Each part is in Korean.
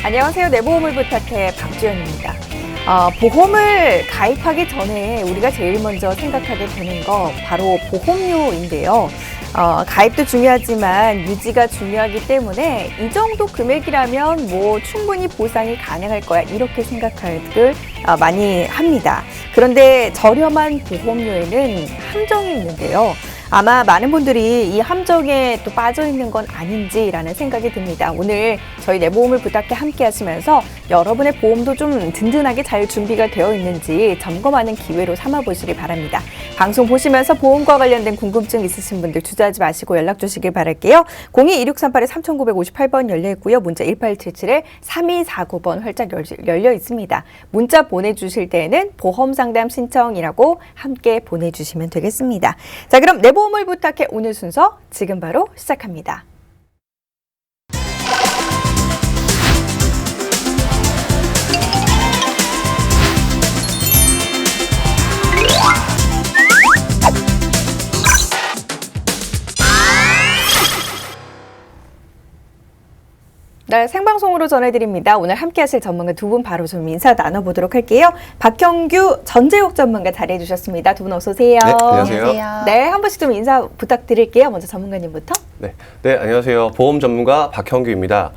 안녕하세요. 내 보험을 부탁해 박주연입니다. 보험을 가입하기 전에 우리가 제일 먼저 생각하게 되는 거 바로 보험료인데요. 가입도 중요하지만 유지가 중요하기 때문에 이 정도 금액이라면 뭐 충분히 보상이 가능할 거야 이렇게 생각들 많이 합니다. 그런데 저렴한 보험료에는 함정이 있는데요. 아마 많은 분들이 이 함정에 또 빠져 있는 건 아닌지라는 생각이 듭니다. 오늘 저희 내 보험을 부탁해 함께 하시면서 여러분의 보험도 좀 든든하게 잘 준비가 되어 있는지 점검하는 기회로 삼아 보시기 바랍니다. 방송 보시면서 보험과 관련된 궁금증 있으신 분들 주저하지 마시고 연락 주시길 바랄게요. 02-2638-3958번 열려 있고요. 문자 1877-3249번 활짝 열려 있습니다. 문자 보내주실 때는 보험상담 신청이라고 함께 보내주시면 되겠습니다. 자, 그럼 내 보험을 부탁해 오늘 순서 지금 바로 시작합니다. 네, 생방송으로 전해드립니다. 오늘 함께 하실 전문가 두 분 바로 좀 인사 나눠보도록 할게요. 박형규 전재욱 전문가 자리해 주셨습니다. 두 분 어서 오세요. 네, 안녕하세요. 네, 한 분씩 좀 인사 부탁드릴게요. 먼저 전문가님부터. 네, 안녕하세요. 보험 전문가 박형규입니다.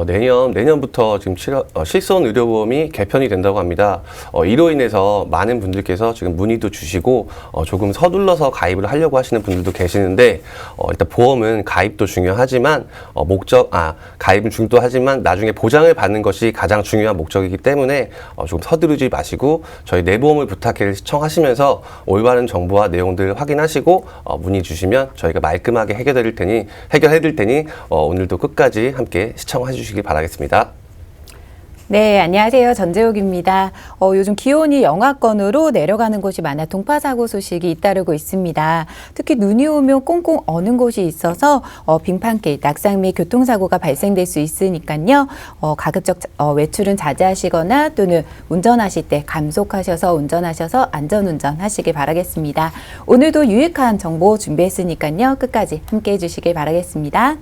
내년부터 지금 실손 의료보험이 개편이 된다고 합니다. 이로 인해서 많은 분들께서 지금 문의도 주시고 조금 서둘러서 가입을 하려고 하시는 분들도 계시는데 일단 보험은 가입도 중요하지만 가입은 중요하지만 나중에 보장을 받는 것이 가장 중요한 목적이기 때문에 조금 서두르지 마시고 저희 내 보험을 부탁해를 시청하시면서 올바른 정보와 내용들을 확인하시고 문의 주시면 저희가 말끔하게 해결해 드릴 테니 오늘도 끝까지 함께 시청해 주시기 바라겠습니다. 네, 안녕하세요. 전재욱입니다. 요즘 기온이 영하권으로 내려가는 곳이 많아 동파사고 소식이 잇따르고 있습니다. 특히 눈이 오면 꽁꽁 어는 곳이 있어서 빙판길, 낙상 및 교통사고가 발생될 수 있으니까요. 가급적 외출은 자제하시거나 또는 운전하실 때 감속하셔서 운전하셔서 안전운전 하시길 바라겠습니다. 오늘도 유익한 정보 준비했으니까요. 끝까지 함께해 주시길 바라겠습니다.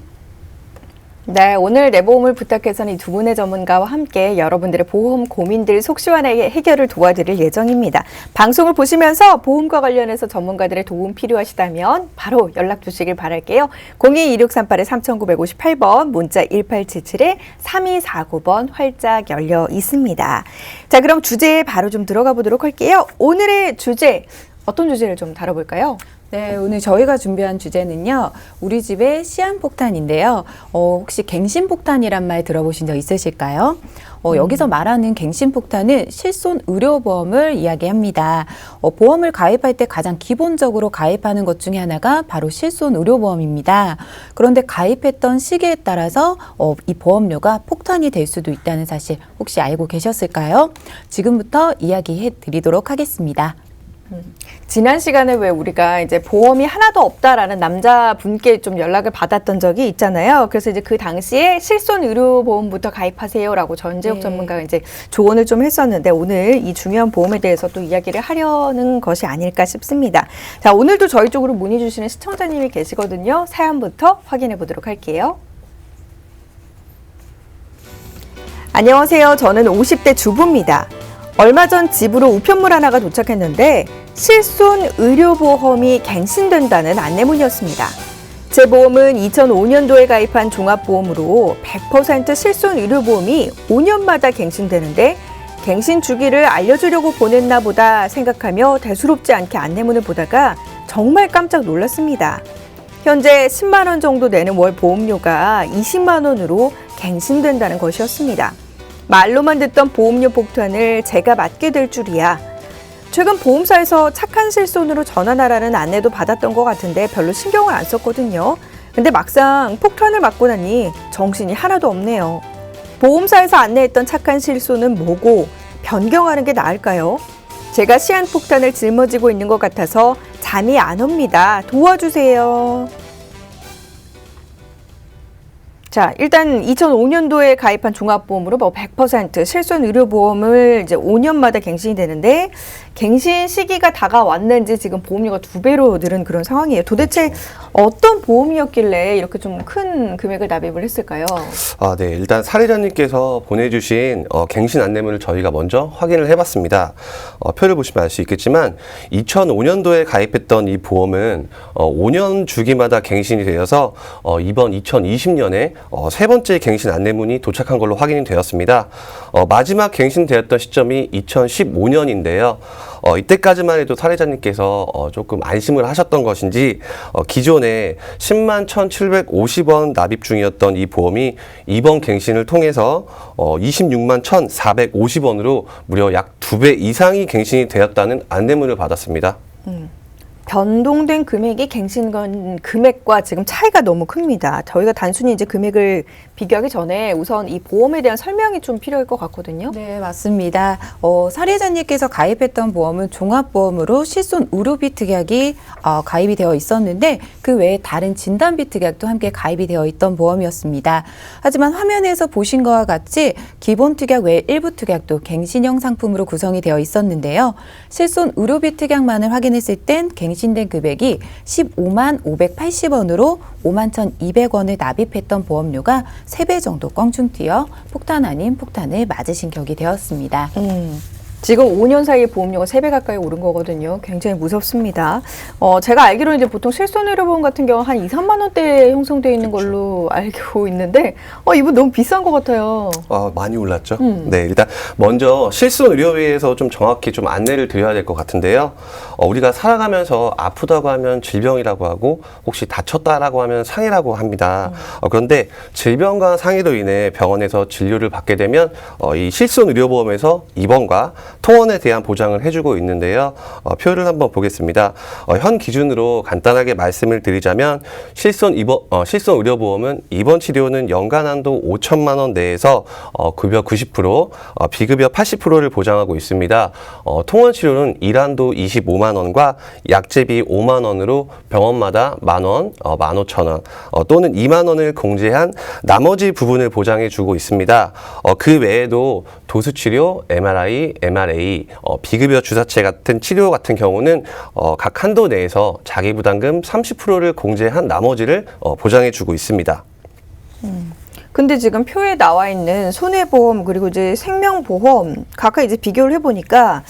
네, 오늘 내 보험을 부탁해서는 이 두 분의 전문가와 함께 여러분들의 보험 고민들 속 시원하게 해결을 도와드릴 예정입니다. 방송을 보시면서 보험과 관련해서 전문가들의 도움 필요하시다면 바로 연락 주시길 바랄게요. 02-2638-3958번, 문자 1877-3249번 활짝 열려 있습니다. 자, 그럼 주제에 바로 좀 들어가 보도록 할게요. 오늘의 주제, 어떤 주제를 좀 다뤄볼까요? 네, 오늘 저희가 준비한 주제는요. 우리 집의 시한폭탄인데요. 혹시 갱신폭탄이란 말 들어보신 적 있으실까요? 여기서 말하는 갱신폭탄은 실손 의료보험을 이야기합니다. 보험을 가입할 때 가장 기본적으로 가입하는 것 중에 하나가 바로 실손 의료보험입니다. 그런데 가입했던 시기에 따라서 이 보험료가 폭탄이 될 수도 있다는 사실 혹시 알고 계셨을까요? 지금부터 이야기해 드리도록 하겠습니다. 지난 시간에 왜 우리가 이제 보험이 하나도 없다라는 남자분께 좀 연락을 받았던 적이 있잖아요. 그래서 이제 그 당시에 실손 의료보험부터 가입하세요라고 전재욱 전문가가 이제 조언을 좀 했었는데 오늘 이 중요한 보험에 대해서 또 이야기를 하려는 것이 아닐까 싶습니다. 자, 오늘도 저희 쪽으로 문의 주시는 시청자님이 계시거든요. 사연부터 확인해 보도록 할게요. 안녕하세요. 저는 50대 주부입니다. 얼마 전 집으로 우편물 하나가 도착했는데 실손 의료보험이 갱신된다는 안내문이었습니다. 제 보험은 2005년도에 가입한 종합보험으로 100% 실손 의료보험이 5년마다 갱신되는데 갱신 주기를 알려주려고 보냈나 보다 생각하며 대수롭지 않게 안내문을 보다가 정말 깜짝 놀랐습니다. 현재 10만 원 정도 내는 월 보험료가 20만 원으로 갱신된다는 것이었습니다. 말로만 듣던 보험료 폭탄을 제가 맞게 될 줄이야. 최근 보험사에서 착한 실손으로 전환하라는 안내도 받았던 것 같은데 별로 신경을 안 썼거든요. 근데 막상 폭탄을 맞고 나니 정신이 하나도 없네요. 보험사에서 안내했던 착한 실손은 뭐고 변경하는 게 나을까요? 제가 시한폭탄을 짊어지고 있는 것 같아서 잠이 안 옵니다. 도와주세요. 자, 일단 2005년도에 가입한 종합보험으로 뭐 100% 실손 의료보험을 이제 5년마다 갱신이 되는데 갱신 시기가 다가왔는지 지금 보험료가 2배로 늘은 그런 상황이에요. 도대체 어떤 보험이었길래 이렇게 좀 큰 금액을 납입을 했을까요? 네. 일단 사례자님께서 보내주신 갱신 안내문을 저희가 먼저 확인을 해봤습니다. 표를 보시면 알 수 있겠지만 2005년도에 가입했던 이 보험은 5년 주기마다 갱신이 되어서 이번 2020년에 세 번째 갱신 안내문이 도착한 걸로 확인이 되었습니다. 마지막 갱신되었던 시점이 2015년인데요. 이때까지만 해도 사례자님께서 조금 안심을 하셨던 것인지 기존에 10만 1,750원 납입 중이었던 이 보험이 이번 갱신을 통해서 26만 1,450원으로 무려 약 2배 이상이 갱신이 되었다는 안내문을 받았습니다. 변동된 금액이 갱신건 금액과 지금 차이가 너무 큽니다. 저희가 단순히 이제 금액을 비교하기 전에 우선 이 보험에 대한 설명이 좀 필요할 것 같거든요. 네, 맞습니다. 사례자님께서 가입했던 보험은 종합보험으로 실손 의료비 특약이 가입이 되어 있었는데 그 외에 다른 진단비 특약도 함께 가입이 되어 있던 보험이었습니다. 하지만 화면에서 보신 것과 같이 기본 특약 외에 일부 특약도 갱신형 상품으로 구성이 되어 있었는데요. 실손 의료비 특약만을 확인했을 땐 갱신된 금액이 15만 580원으로 5만 1,200원을 납입했던 보험료가 3배 정도 껑충 튀어 폭탄 아닌 폭탄을 맞으신 격이 되었습니다. 지금 5년 사이에 보험료가 3배 가까이 오른 거거든요. 굉장히 무섭습니다. 제가 알기로는 이제 보통 실손의료보험 같은 경우 한 2, 3만 원대에 형성되어 있는 걸로 알고 있는데 이분 너무 비싼 것 같아요. 많이 올랐죠? 네, 일단 먼저 실손의료비에서 좀 정확히 좀 안내를 드려야 될 것 같은데요. 우리가 살아가면서 아프다고 하면 질병이라고 하고 혹시 다쳤다라고 하면 상해라고 합니다. 그런데 질병과 상해로 인해 병원에서 진료를 받게 되면 이 실손의료보험에서 입원과 통원에 대한 보장을 해주고 있는데요. 표를 한번 보겠습니다. 현 기준으로 간단하게 말씀을 드리자면 실손 의료보험은 입원 치료는 연간 한도 5천만 원 내에서 급여 90%, 비급여 80%를 보장하고 있습니다. 통원 치료는 일한도 25만 원과 약제비 5만 원으로 병원마다 만 원, 15,000원 또는 2만 원을 공제한 나머지 부분을 보장해주고 있습니다. 그 외에도 도수치료, MRI, MRA, 비급여 주사체 같은 치료 같은 경우는 각 한도 내에서 자기부담금 30%를 공제한 나머지를 보장해주고 있습니다. 근데 지금 표에 나와 있는 손해보험 그리고 이제 생명보험 각각 이제 비교를 해보니까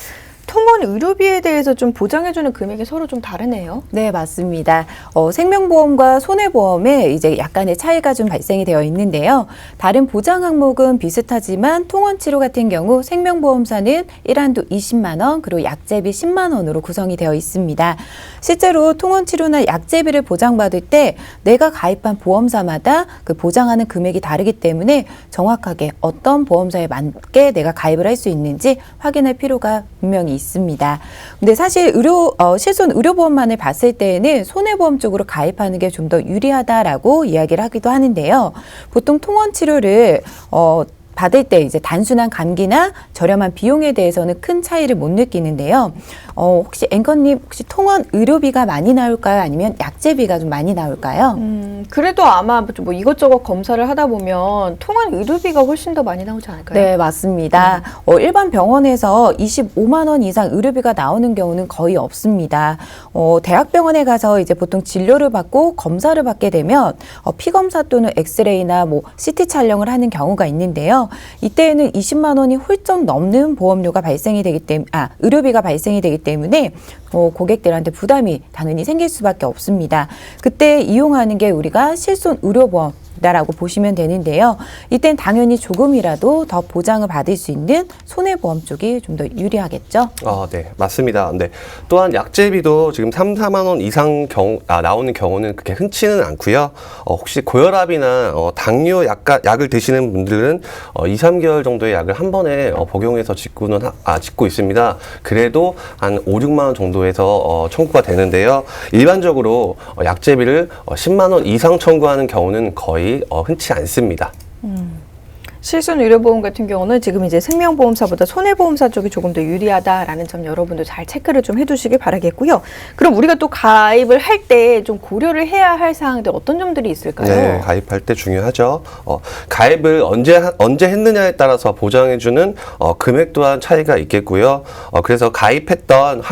통원 의료비에 대해서 좀 보장해주는 금액이 서로 좀 다르네요. 네, 맞습니다. 생명보험과 손해보험에 이제 약간의 차이가 좀 발생이 되어 있는데요. 다른 보장 항목은 비슷하지만 통원치료 같은 경우 생명보험사는 일한도 20만 원, 그리고 약제비 10만 원으로 구성이 되어 있습니다. 실제로 통원치료나 약제비를 보장받을 때 내가 가입한 보험사마다 그 보장하는 금액이 다르기 때문에 정확하게 어떤 보험사에 맞게 내가 가입을 할 수 있는지 확인할 필요가 분명히 있습니다. 근데 사실 실손 의료보험만을 봤을 때에는 손해보험 쪽으로 가입하는 게 좀 더 유리하다라고 이야기를 하기도 하는데요. 보통 통원 치료를 받을 때 이제 단순한 감기나 저렴한 비용에 대해서는 큰 차이를 못 느끼는데요. 혹시 앵커님 혹시 통원 의료비가 많이 나올까요? 아니면 약제비가 좀 많이 나올까요? 그래도 아마 뭐 이것저것 검사를 하다 보면 통원 의료비가 훨씬 더 많이 나오지 않을까요? 네, 맞습니다. 일반 병원에서 25만 원 이상 의료비가 나오는 경우는 거의 없습니다. 대학병원에 가서 이제 보통 진료를 받고 검사를 받게 되면 피검사 또는 엑스레이나 뭐 CT 촬영을 하는 경우가 있는데요. 이때에는 20만 원이 훌쩍 넘는 보험료가 발생이 되기 때문에 의료비가 발생이 되기 때문에 고객들한테 부담이 당연히 생길 수밖에 없습니다. 그때 이용하는 게 우리가 실손 의료보험 라고 보시면 되는데요. 이땐 당연히 조금이라도 더 보장을 받을 수 있는 손해보험 쪽이 좀 더 유리하겠죠? 네, 맞습니다. 네. 또한 약제비도 지금 3, 4만 원 이상 나오는 경우는 그렇게 흔치는 않고요. 혹시 고혈압이나 당뇨 약을 드시는 분들은 2, 3개월 정도의 약을 한 번에 복용해서 짓고 있습니다. 그래도 한 5, 6만 원 정도에서 청구가 되는데요. 일반적으로 약제비를 10만 원 이상 청구하는 경우는 거의 흔치 않습니다. 실손 의료보험 같은 경우는 지금 이제 생명보험사보다 손해보험사 쪽이 조금 더 유리하다라는 점 여러분도 잘 체크를 좀 해두시길 바라겠고요. 그럼 우리가 또 가입을 할 때 좀 고려를 해야 할 사항들 어떤 점들이 있을까요? 네, 가입할 때 중요하죠. 가입을 언제 했느냐에 따라서 보장해주는 금액 또한 차이가 있겠고요. 그래서 가입했던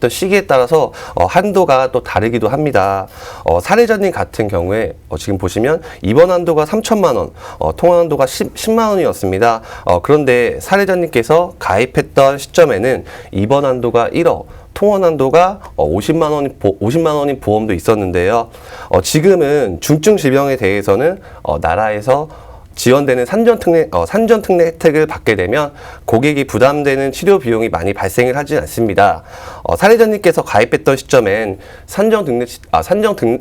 시기에 따라서 한도가 또 다르기도 합니다. 사례자님 같은 경우에 지금 보시면 입원 한도가 3천만 원, 통화 한도가 10만 원이었습니다. 그런데 사례자님께서 가입했던 시점에는 입원 한도가 1억, 통원 한도가 50만 원인 보험도 있었는데요. 지금은 중증 질병에 대해서는 나라에서 지원되는 산전 특례 혜택을 받게 되면 고객이 부담되는 치료 비용이 많이 발생을 하지 않습니다. 사례자님께서 가입했던 시점엔 산전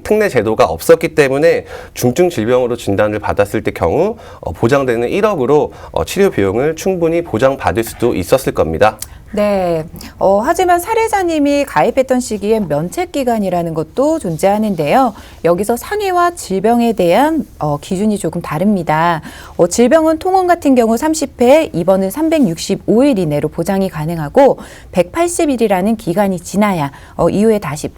특례 제도가 없었기 때문에 중증 질병으로 진단을 받았을 때 경우 보장되는 1억으로 치료 비용을 충분히 보장받을 수도 있었을 겁니다. 네. 하지만 사례자님이 가입했던 시기엔 면책기간이라는 것도 존재하는데요. 여기서 상해와 질병에 대한 기준이 조금 다릅니다. 질병은 통원 같은 경우 30회, 입원은 365일 이내로 보장이 가능하고 180일이라는 기간이 지나야 이후에 다시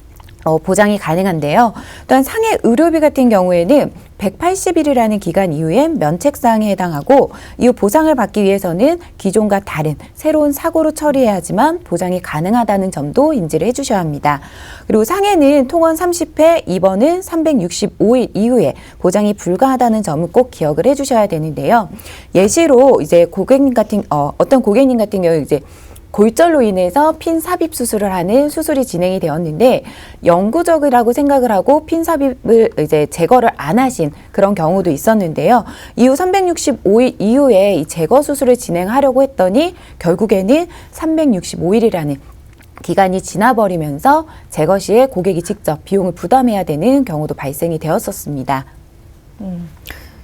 보장이 가능한데요. 또한 상해 의료비 같은 경우에는 180일이라는 기간 이후엔 면책사항에 해당하고 이후 보상을 받기 위해서는 기존과 다른 새로운 사고로 처리해야 하지만 보장이 가능하다는 점도 인지를 해주셔야 합니다. 그리고 상해는 통원 30회, 입원은 365일 이후에 보장이 불가하다는 점을 꼭 기억을 해주셔야 되는데요. 예시로 이제 어떤 고객님 같은 경우 이제 골절로 인해서 핀 삽입 수술을 하는 수술이 진행이 되었는데 영구적이라고 생각을 하고 핀 삽입을 이제 제거를 안 하신 그런 경우도 있었는데요. 이후 365일 이후에 이 제거 수술을 진행하려고 했더니 결국에는 365일이라는 기간이 지나버리면서 제거 시에 고객이 직접 비용을 부담해야 되는 경우도 발생이 되었었습니다.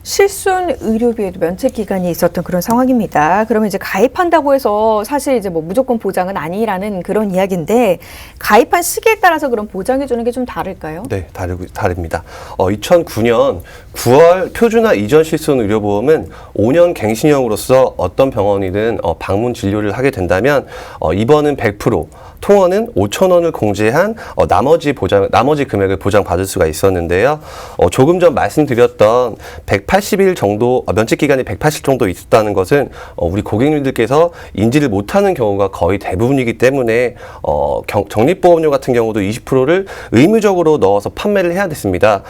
실손 의료비에도 면책 기간이 있었던 그런 상황입니다. 그러면 이제 가입한다고 해서 사실 이제 뭐 무조건 보장은 아니라는 그런 이야기인데 가입한 시기에 따라서 그런 보장해 주는 게 좀 다를까요? 네, 다릅니다. 2009년 9월 표준화 이전 실손 의료보험은 5년 갱신형으로서 어떤 병원이든 방문 진료를 하게 된다면 입원은 100%, 통원은 5천 원을 공제한 나머지 금액을 보장받을 수가 있었는데요. 조금 전 말씀드렸던 180일 정도 면책 기간이 180 정도 있었다는 것은 우리 고객님들께서 인지를 못하는 경우가 거의 대부분이기 때문에 적립보험료 같은 경우도 20%를 의무적으로 넣어서 판매를 해야 됐습니다.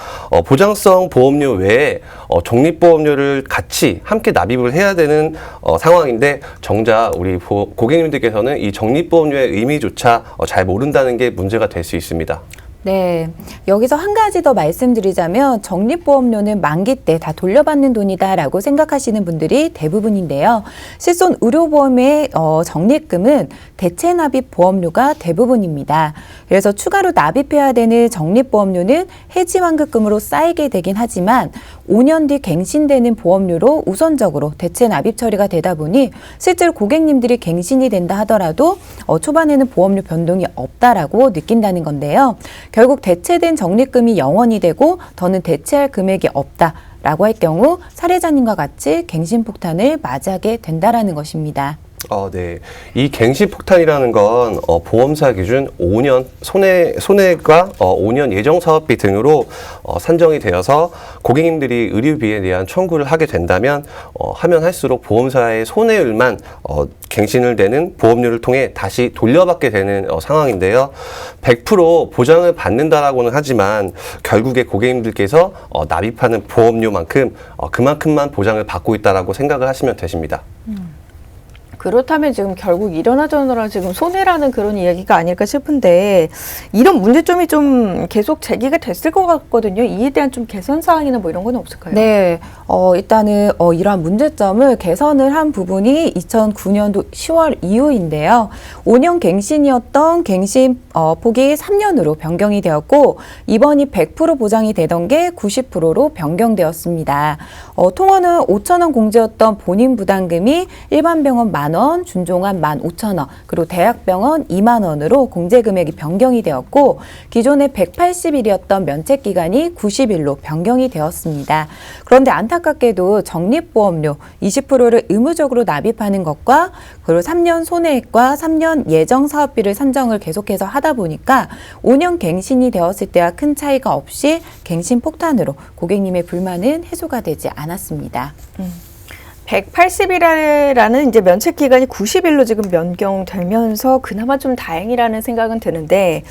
보장성 보험료 외에 적립보험료를 같이 함께 납입을 해야 되는 상황인데 정작 우리 고객님들께서는 이 적립보험료의 의미조차 잘 모른다는 게 문제가 될 수 있습니다. 네. 여기서 한 가지 더 말씀드리자면 적립보험료는 만기 때 다 돌려받는 돈이다라고 생각하시는 분들이 대부분인데요. 실손 의료보험의 적립금은 대체 납입 보험료가 대부분입니다. 그래서 추가로 납입해야 되는 적립보험료는 해지환급금으로 쌓이게 되긴 하지만 5년 뒤 갱신되는 보험료로 우선적으로 대체 납입 처리가 되다 보니 실제로 고객님들이 갱신이 된다 하더라도 초반에는 보험료 변동이 없다라고 느낀다는 건데요. 결국 대체된 적립금이 영원이 되고 더는 대체할 금액이 없다라고 할 경우 사례자님과 같이 갱신폭탄을 맞이하게 된다라는 것입니다. 네. 이 갱신폭탄이라는 건 보험사 기준 5년 손해가 5년 예정 사업비 등으로 산정이 되어서 고객님들이 의료비에 대한 청구를 하게 된다면 하면 할수록 보험사의 손해율만 갱신을 되는 보험료를 통해 다시 돌려받게 되는 상황인데요. 100% 보장을 받는다라고는 하지만 결국에 고객님들께서 납입하는 보험료만큼 그만큼만 보장을 받고 있다라고 생각을 하시면 되십니다. 그렇다면 지금 결국 이러나 저러나 지금 손해라는 그런 이야기가 아닐까 싶은데 이런 문제점이 좀 계속 제기가 됐을 것 같거든요. 이에 대한 좀 개선 사항이나 뭐 이런 건 없을까요? 네, 일단은 이러한 문제점을 개선을 한 부분이 2009년도 10월 이후인데요. 5년 갱신이었던 갱신 폭이 3년으로 변경이 되었고 입원이 100% 보장이 되던 게 90%로 변경되었습니다. 통원은 5천 원 공제였던 본인 부담금이 일반 병원 10,000원 10,000원, 준종합 15,000원, 그리고 대학병원 2만 원으로 공제 금액이 변경이 되었고 기존에 180일이었던 면책 기간이 90일로 변경이 되었습니다. 그런데 안타깝게도 적립보험료 20%를 의무적으로 납입하는 것과 그리고 3년 손해액과 3년 예정 사업비를 산정을 계속해서 하다 보니까 5년 갱신이 되었을 때와 큰 차이가 없이 갱신 폭탄으로 고객님의 불만은 해소가 되지 않았습니다. 180일이라는 이제 면책 기간이 90일로 지금 변경되면서 그나마 좀 다행이라는 생각은 드는데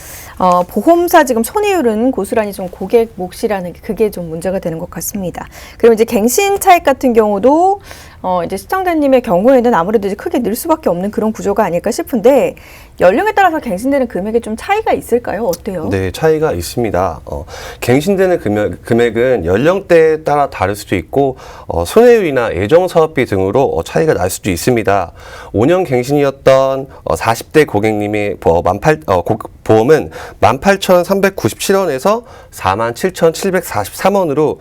보험사 지금 손해율은 고스란히 좀 고객 몫이라는 게 그게 좀 문제가 되는 것 같습니다. 그리고 이제 갱신 차익 같은 경우도 이제 시청자님의 경우에는 아무래도 이제 크게 늘 수밖에 없는 그런 구조가 아닐까 싶은데 연령에 따라서 갱신되는 금액에 좀 차이가 있을까요? 어때요? 네, 차이가 있습니다. 갱신되는 금액은 연령대에 따라 다를 수도 있고 손해율이나 예정 사업비 등으로 차이가 날 수도 있습니다. 5년 갱신이었던 40대 고객님의 보험은 18,397원에서 47,743원으로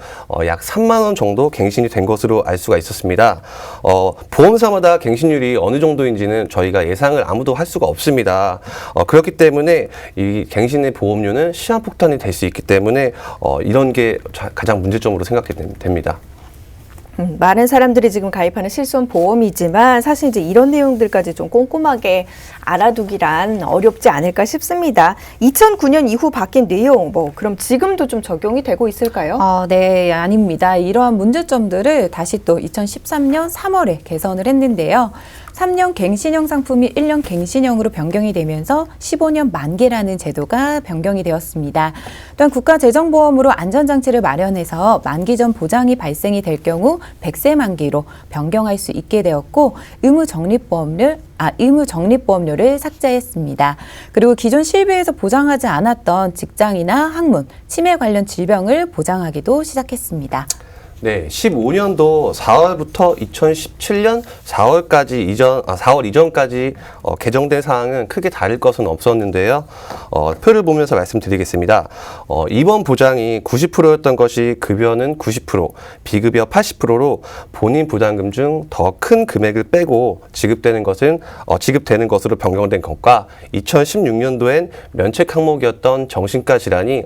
약 3만 원 정도 갱신이 된 것으로 알 수가 있었습니다. 보험사마다 갱신율이 어느 정도인지는 저희가 예상을 아무도 할 수가 없습니다. 그렇기 때문에 이 갱신의 보험료는 시한폭탄이 될 수 있기 때문에 이런 게 가장 문제점으로 생각됩니다. 많은 사람들이 지금 가입하는 실손 보험이지만 사실 이제 이런 내용들까지 좀 꼼꼼하게 알아두기란 어렵지 않을까 싶습니다. 2009년 이후 바뀐 내용, 그럼 지금도 좀 적용이 되고 있을까요? 네, 아닙니다. 이러한 문제점들을 다시 또 2013년 3월에 개선을 했는데요. 3년 갱신형 상품이 1년 갱신형으로 변경이 되면서 15년 만기라는 제도가 변경이 되었습니다. 또한 국가재정보험으로 안전장치를 마련해서 만기 전 보장이 발생이 될 경우 100세 만기로 변경할 수 있게 되었고 의무 적립보험료를 삭제했습니다. 그리고 기존 실비에서 보장하지 않았던 직장이나 학문, 치매 관련 질병을 보장하기도 시작했습니다. 네, 15년도 4월부터 2017년 4월 이전까지 개정된 사항은 크게 다를 것은 없었는데요. 표를 보면서 말씀드리겠습니다. 입원 보장이 90%였던 것이 급여는 90%, 비급여 80%로 본인 부담금 중 더 큰 금액을 빼고 지급되는 것으로 변경된 것과 2016년도엔 면책 항목이었던 정신과 질환이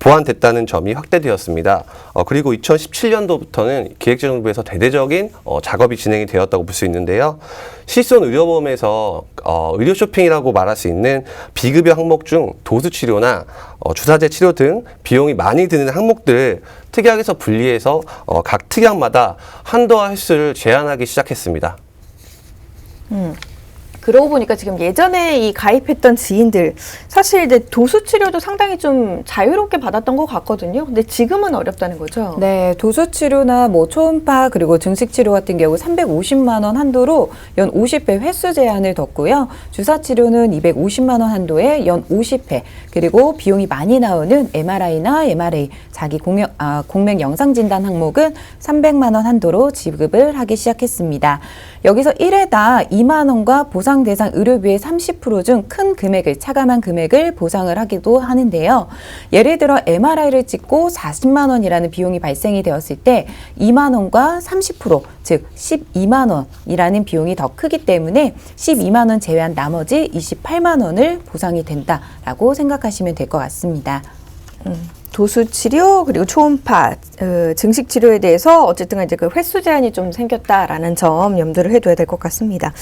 보완됐다는 점이 확대되었습니다. 그리고 2017년도부터는 기획재정부에서 대대적인 작업이 진행이 되었다고 볼 수 있는데요. 실손 의료보험에서 의료 쇼핑이라고 말할 수 있는 비급여 항목 중 도수치료나 주사제 치료 등 비용이 많이 드는 항목들을 특약에서 분리해서 각 특약마다 한도와 횟수를 제한하기 시작했습니다. 그러고 보니까 지금 예전에 이 가입했던 지인들 사실 이제 도수 치료도 상당히 좀 자유롭게 받았던 것 같거든요. 근데 지금은 어렵다는 거죠. 네, 도수 치료나 초음파 그리고 증식 치료 같은 경우 350만 원 한도로 연 50회 횟수 제한을 뒀고요. 주사 치료는 250만 원 한도에 연 50회 그리고 비용이 많이 나오는 MRI나 MRA 자기 공맥 영상 진단 항목은 300만 원 한도로 지급을 하기 시작했습니다. 여기서 1회당 2만 원과 보상 대상 의료비의 30% 중 큰 금액을 차감한 금액을 보상을 하기도 하는데요. 예를 들어 MRI를 찍고 40만 원이라는 비용이 발생이 되었을 때 2만 원과 30% 즉 12만 원이라는 비용이 더 크기 때문에 12만 원 제외한 나머지 28만 원을 보상이 된다라고 생각하시면 될 것 같습니다. 도수 치료 그리고 초음파 증식 치료에 대해서 어쨌든 이제 그 횟수 제한이 좀 생겼다라는 점 염두를 해둬야 될 것 같습니다.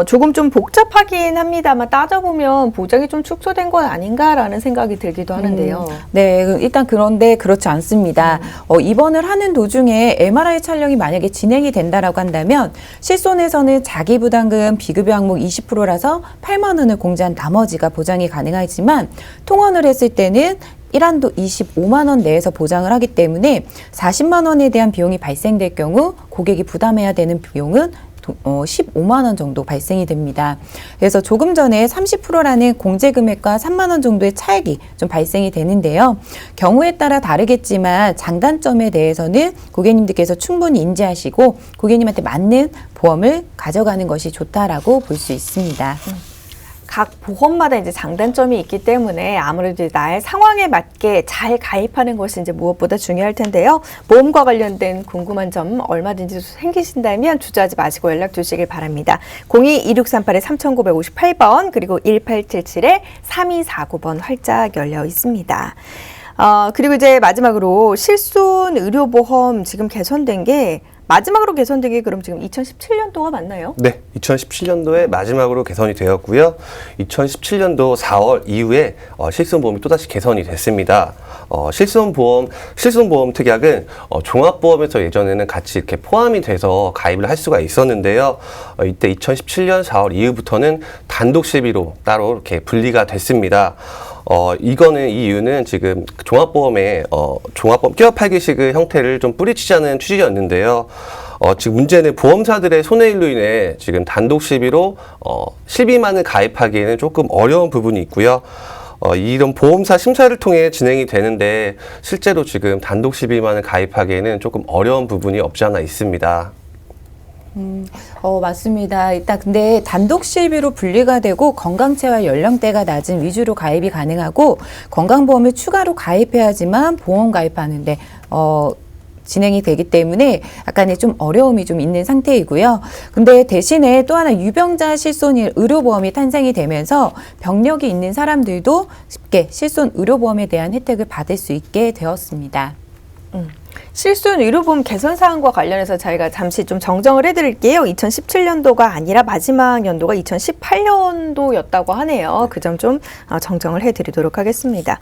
조금 좀 복잡하긴 합니다만 따져보면 보장이 좀 축소된 건 아닌가라는 생각이 들기도 하는데요. 네, 일단 그런데 그렇지 않습니다. 입원을 하는 도중에 MRI 촬영이 만약에 진행이 된다라고 한다면 실손에서는 자기 부담금 비급여 항목 20%라서 8만 원을 공제한 나머지가 보장이 가능하지만 통원을 했을 때는 1한도 25만 원 내에서 보장을 하기 때문에 40만 원에 대한 비용이 발생될 경우 고객이 부담해야 되는 비용은 15만 원 정도 발생이 됩니다. 그래서 조금 전에 30%라는 공제 금액과 3만 원 정도의 차익이 좀 발생이 되는데요. 경우에 따라 다르겠지만 장단점에 대해서는 고객님들께서 충분히 인지하시고 고객님한테 맞는 보험을 가져가는 것이 좋다라고 볼 수 있습니다. 각 보험마다 이제 장단점이 있기 때문에 아무래도 나의 상황에 맞게 잘 가입하는 것이 이제 무엇보다 중요할 텐데요. 보험과 관련된 궁금한 점 얼마든지 생기신다면 주저하지 마시고 연락 주시길 바랍니다. 02-2638-3958번 그리고 1877-3249번 활짝 열려 있습니다. 그리고 이제 마지막으로 실손 의료보험 지금 개선된 게 마지막으로 개선된 게 그럼 지금 2017년도가 맞나요? 네, 2017년도에 마지막으로 개선이 되었고요. 2017년도 4월 이후에 실손보험이 또다시 개선이 됐습니다. 실손보험 특약은 종합보험에서 예전에는 같이 이렇게 포함이 돼서 가입을 할 수가 있었는데요. 이때 2017년 4월 이후부터는 단독 실비로 따로 이렇게 분리가 됐습니다. 이 이유는 지금 종합보험 끼어 팔기식의 형태를 좀 뿌리치자는 취지였는데요. 지금 문제는 보험사들의 손해일로 인해 지금 단독 실비로 실비만을 가입하기에는 조금 어려운 부분이 있고요. 이런 보험사 심사를 통해 진행이 되는데 실제로 지금 단독 실비만을 가입하기에는 조금 어려운 부분이 없지 않아 있습니다. 맞습니다. 일단 근데 단독 실비로 분리가 되고 건강체와 연령대가 낮은 위주로 가입이 가능하고 건강보험을 추가로 가입해야지만 보험 가입하는데 진행이 되기 때문에 약간의 좀 어려움이 좀 있는 상태이고요. 근데 대신에 또 하나 유병자 실손 의료보험이 탄생이 되면서 병력이 있는 사람들도 쉽게 실손 의료보험에 대한 혜택을 받을 수 있게 되었습니다. 실손 의료보험 개선 사항과 관련해서 저희가 잠시 좀 정정을 해드릴게요. 2017년도가 아니라 마지막 연도가 2018년도였다고 하네요. 그 점 좀 정정을 해드리도록 하겠습니다.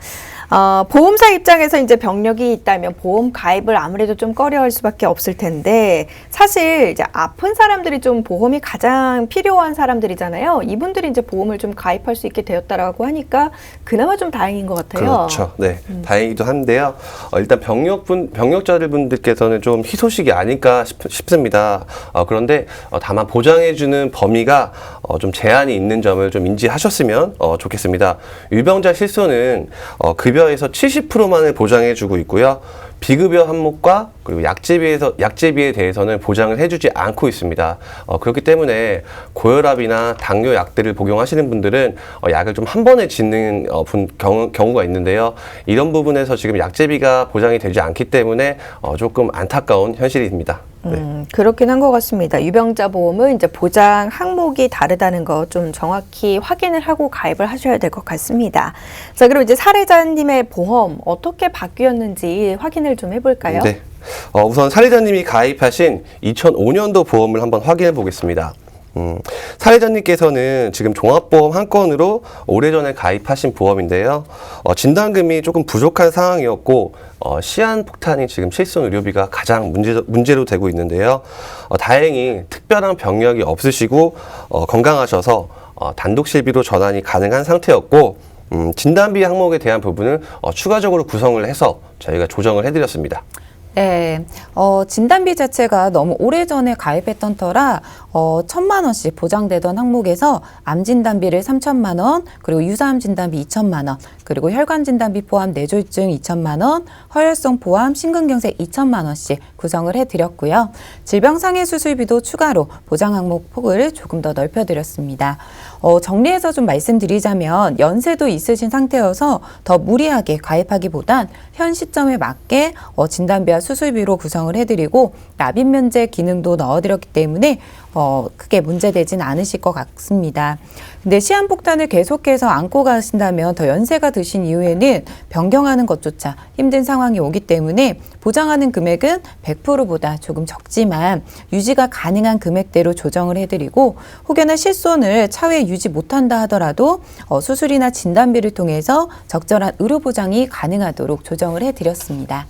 보험사 입장에서 이제 병력이 있다면 보험 가입을 아무래도 좀 꺼려할 수밖에 없을 텐데 사실 이제 아픈 사람들이 좀 보험이 가장 필요한 사람들이잖아요. 이분들이 이제 보험을 좀 가입할 수 있게 되었다라고 하니까 그나마 좀 다행인 것 같아요. 그렇죠. 네, 다행이기도 한데요. 일단 병력자들 분들께서는 좀 희소식이 아닐까 싶습니다. 그런데 다만 보장해주는 범위가 좀 제한이 있는 점을 좀 인지하셨으면 좋겠습니다. 유병자 실손은 급여에서 70%만을 보장해주고 있고요. 비급여 항목과 그리고 약제비에 대해서는 보장을 해주지 않고 있습니다. 그렇기 때문에 고혈압이나 당뇨 약들을 복용하시는 분들은 약을 좀 한 번에 짓는 경우가 있는데요. 이런 부분에서 지금 약제비가 보장이 되지 않기 때문에 조금 안타까운 현실입니다. 네. 그렇긴 한 것 같습니다. 유병자 보험은 이제 보장 항목이 다르다는 거 좀 정확히 확인을 하고 가입을 하셔야 될 것 같습니다. 자, 그리고 이제 사례자님의 보험 어떻게 바뀌었는지 확인을 좀 해볼까요? 네. 우선 사례자님이 가입하신 2005년도 보험을 한번 확인해 보겠습니다. 사례자님께서는 지금 종합보험 한 건으로 오래전에 가입하신 보험인데요. 진단금이 조금 부족한 상황이었고 시한폭탄이 지금 실손 의료비가 가장 문제로 되고 있는데요. 다행히 특별한 병력이 없으시고 건강하셔서 단독 실비로 전환이 가능한 상태였고 진단비 항목에 대한 부분은 추가적으로 구성을 해서 저희가 조정을 해드렸습니다. 네, 진단비 자체가 너무 오래전에 가입했던 터라 1,000만 원씩 보장되던 항목에서 암 진단비를 3,000만 원, 그리고 유사암 진단비 2,000만 원, 그리고 혈관 진단비 포함 뇌졸중 2,000만 원, 허혈성 포함 심근경색 2,000만 원씩 구성을 해드렸고요. 질병상해 수술비도 추가로 보장 항목 폭을 조금 더 넓혀드렸습니다. 정리해서 좀 말씀드리자면 연세도 있으신 상태여서 더 무리하게 가입하기보단 현 시점에 맞게 진단비와 수술비로 구성을 해드리고 납입 면제 기능도 넣어드렸기 때문에 크게 문제되진 않으실 것 같습니다. 근데 시한폭탄을 계속해서 안고 가신다면 더 연세가 드신 이후에는 변경하는 것조차 힘든 상황이 오기 때문에 보장하는 금액은 100%보다 조금 적지만 유지가 가능한 금액대로 조정을 해드리고 혹여나 실손을 차후에 유지 못한다 하더라도 수술이나 진단비를 통해서 적절한 의료보장이 가능하도록 조정을 해드렸습니다.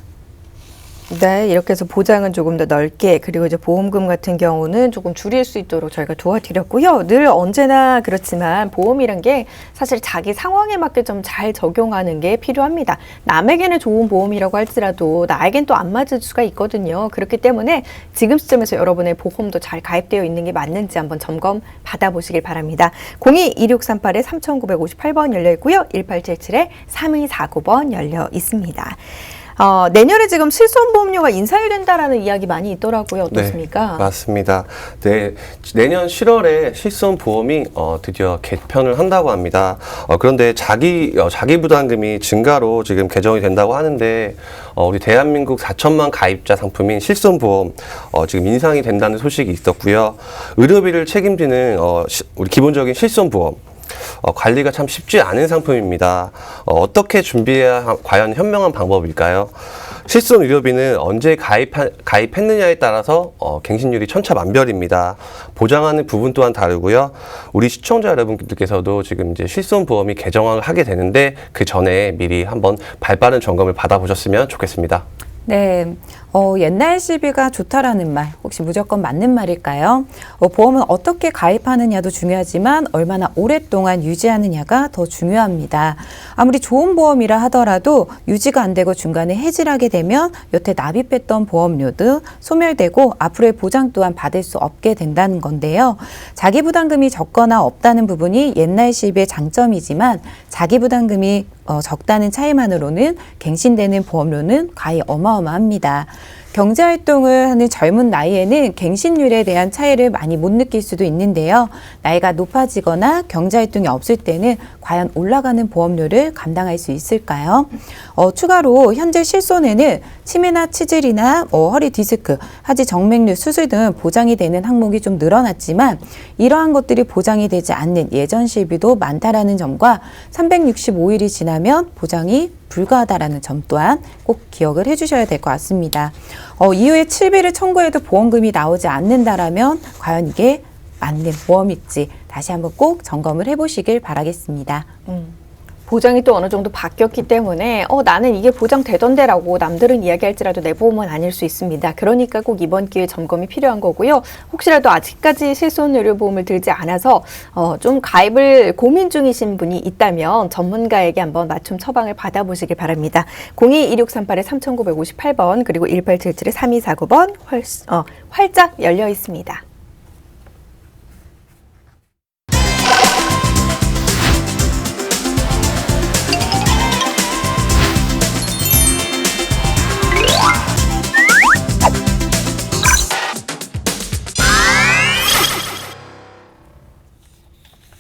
네, 이렇게 해서 보장은 조금 더 넓게 그리고 이제 보험금 같은 경우는 조금 줄일 수 있도록 저희가 도와드렸고요. 늘 언제나 그렇지만 보험이란 게 사실 자기 상황에 맞게 좀 잘 적용하는 게 필요합니다. 남에게는 좋은 보험이라고 할지라도 나에겐 또 안 맞을 수가 있거든요. 그렇기 때문에 지금 시점에서 여러분의 보험도 잘 가입되어 있는 게 맞는지 한번 점검 받아보시길 바랍니다. 02-2638-3958번 열려 있고요. 1877-3249번 열려 있습니다. 내년에 지금 실손보험료가 인상이 된다라는 이야기 많이 있더라고요. 어떻습니까? 네, 맞습니다. 네, 내년 7월에 실손보험이 드디어 개편을 한다고 합니다. 그런데 자기 부담금이 증가로 지금 개정이 된다고 하는데 우리 대한민국 4천만 가입자 상품인 실손보험 지금 인상이 된다는 소식이 있었고요. 의료비를 책임지는 우리 기본적인 실손보험 관리가 참 쉽지 않은 상품입니다. 어떻게 준비해야 과연 현명한 방법일까요? 실손 의료비는 언제 가입했느냐에 따라서 갱신율이 천차만별입니다. 보장하는 부분 또한 다르고요. 우리 시청자 여러분들께서도 지금 이제 실손보험이 개정을 하게 되는데 그 전에 미리 한번 발빠른 점검을 받아보셨으면 좋겠습니다. 네, 옛날 시비가 좋다라는 말 혹시 무조건 맞는 말일까요? 보험은 어떻게 가입하느냐도 중요하지만 얼마나 오랫동안 유지하느냐가 더 중요합니다. 아무리 좋은 보험이라 하더라도 유지가 안 되고 중간에 해지를 하게 되면 여태 납입했던 보험료도 소멸되고 앞으로의 보장 또한 받을 수 없게 된다는 건데요. 자기부담금이 적거나 없다는 부분이 옛날 시비의 장점이지만 자기부담금이 적다는 차이만으로는 갱신되는 보험료는 과히 어마어마합니다. 경제활동을 하는 젊은 나이에는 갱신율에 대한 차이를 많이 못 느낄 수도 있는데요. 나이가 높아지거나 경제활동이 없을 때는 과연 올라가는 보험료를 감당할 수 있을까요? 추가로 현재 실손에는 치매나 치질이나 허리 디스크, 하지 정맥류 수술 등 보장이 되는 항목이 좀 늘어났지만 이러한 것들이 보장이 되지 않는 예전 실비도 많다라는 점과 365일이 지나면 보장이 불가하다라는 점 또한 꼭 기억을 해주셔야 될 것 같습니다. 이후에 7비를 청구해도 보험금이 나오지 않는다라면 과연 이게 맞는 보험일지 다시 한번 꼭 점검을 해보시길 바라겠습니다. 보장이 또 어느 정도 바뀌었기 때문에 나는 이게 보장되던데라고 남들은 이야기할지라도 내 보험은 아닐 수 있습니다. 그러니까 꼭 이번 기회에 점검이 필요한 거고요. 혹시라도 아직까지 실손의료보험을 들지 않아서 좀 가입을 고민 중이신 분이 있다면 전문가에게 한번 맞춤 처방을 받아보시길 바랍니다. 02-2638-3958번 그리고 1877-3249번 활짝 열려 있습니다.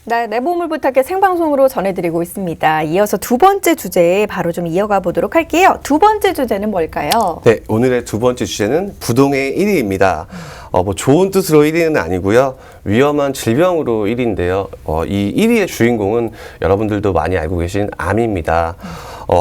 네, 내 보험을 부탁해 생방송으로 전해드리고 있습니다. 이어서 두 번째 주제 바로 좀 이어가 보도록 할게요. 두 번째 주제는 뭘까요? 네, 오늘의 두 번째 주제는 부동의 1위입니다. 뭐 좋은 뜻으로 1위는 아니고요. 위험한 질병으로 1위인데요. 이 1위의 주인공은 여러분들도 많이 알고 계신 암입니다.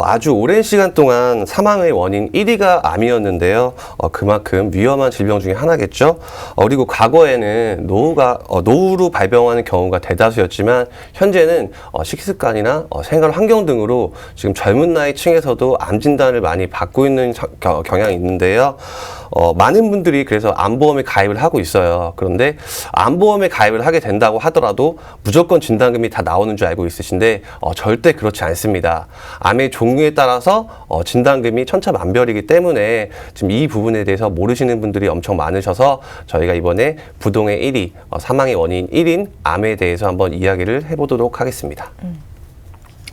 아주 오랜 시간 동안 사망의 원인 1위가 암이었는데요. 그만큼 위험한 질병 중에 하나겠죠. 그리고 과거에는 노후로 발병하는 경우가 대다수였지만 현재는 식습관이나 생활 환경 등으로 지금 젊은 나이 층에서도 암 진단을 많이 받고 있는 경향이 있는데요. 많은 분들이 그래서 암보험에 가입을 하고 있어요. 그런데 암보험에 가입을 하게 된다고 하더라도 무조건 진단금이 다 나오는 줄 알고 있으신데 절대 그렇지 않습니다. 암의 종류에 따라서 진단금이 천차만별이기 때문에 지금 이 부분에 대해서 모르시는 분들이 엄청 많으셔서 저희가 이번에 부동의 1위, 사망의 원인 1인 암에 대해서 한번 이야기를 해보도록 하겠습니다.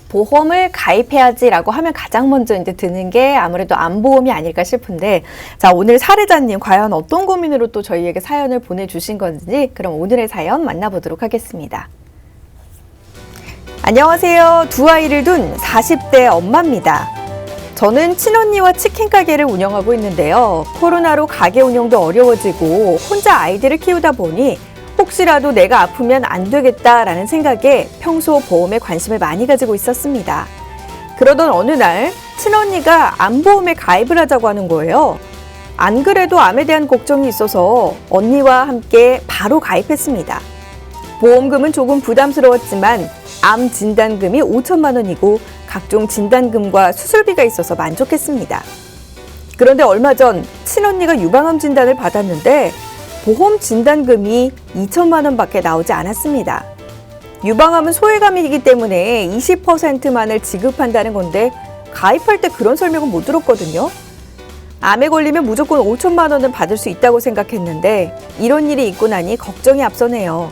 보험을 가입해야지라고 하면 가장 먼저 이제 드는 게 아무래도 암보험이 아닐까 싶은데, 자, 오늘 사례자님 과연 어떤 고민으로 또 저희에게 사연을 보내주신 건지 그럼 오늘의 사연 만나보도록 하겠습니다. 안녕하세요. 두 아이를 둔 40대 엄마입니다. 저는 친언니와 치킨 가게를 운영하고 있는데요. 코로나로 가게 운영도 어려워지고 혼자 아이들을 키우다 보니 혹시라도 내가 아프면 안 되겠다라는 생각에 평소 보험에 관심을 많이 가지고 있었습니다. 그러던 어느 날 친언니가 암보험에 가입을 하자고 하는 거예요. 안 그래도 암에 대한 걱정이 있어서 언니와 함께 바로 가입했습니다. 보험금은 조금 부담스러웠지만 암 진단금이 5천만 원이고 각종 진단금과 수술비가 있어서 만족했습니다. 그런데 얼마 전 친언니가 유방암 진단을 받았는데 보험 진단금이 2천만 원밖에 나오지 않았습니다. 유방암은 소외감이기 때문에 20%만을 지급한다는 건데 가입할 때 그런 설명은 못 들었거든요. 암에 걸리면 무조건 5천만 원은 받을 수 있다고 생각했는데 이런 일이 있고 나니 걱정이 앞서네요.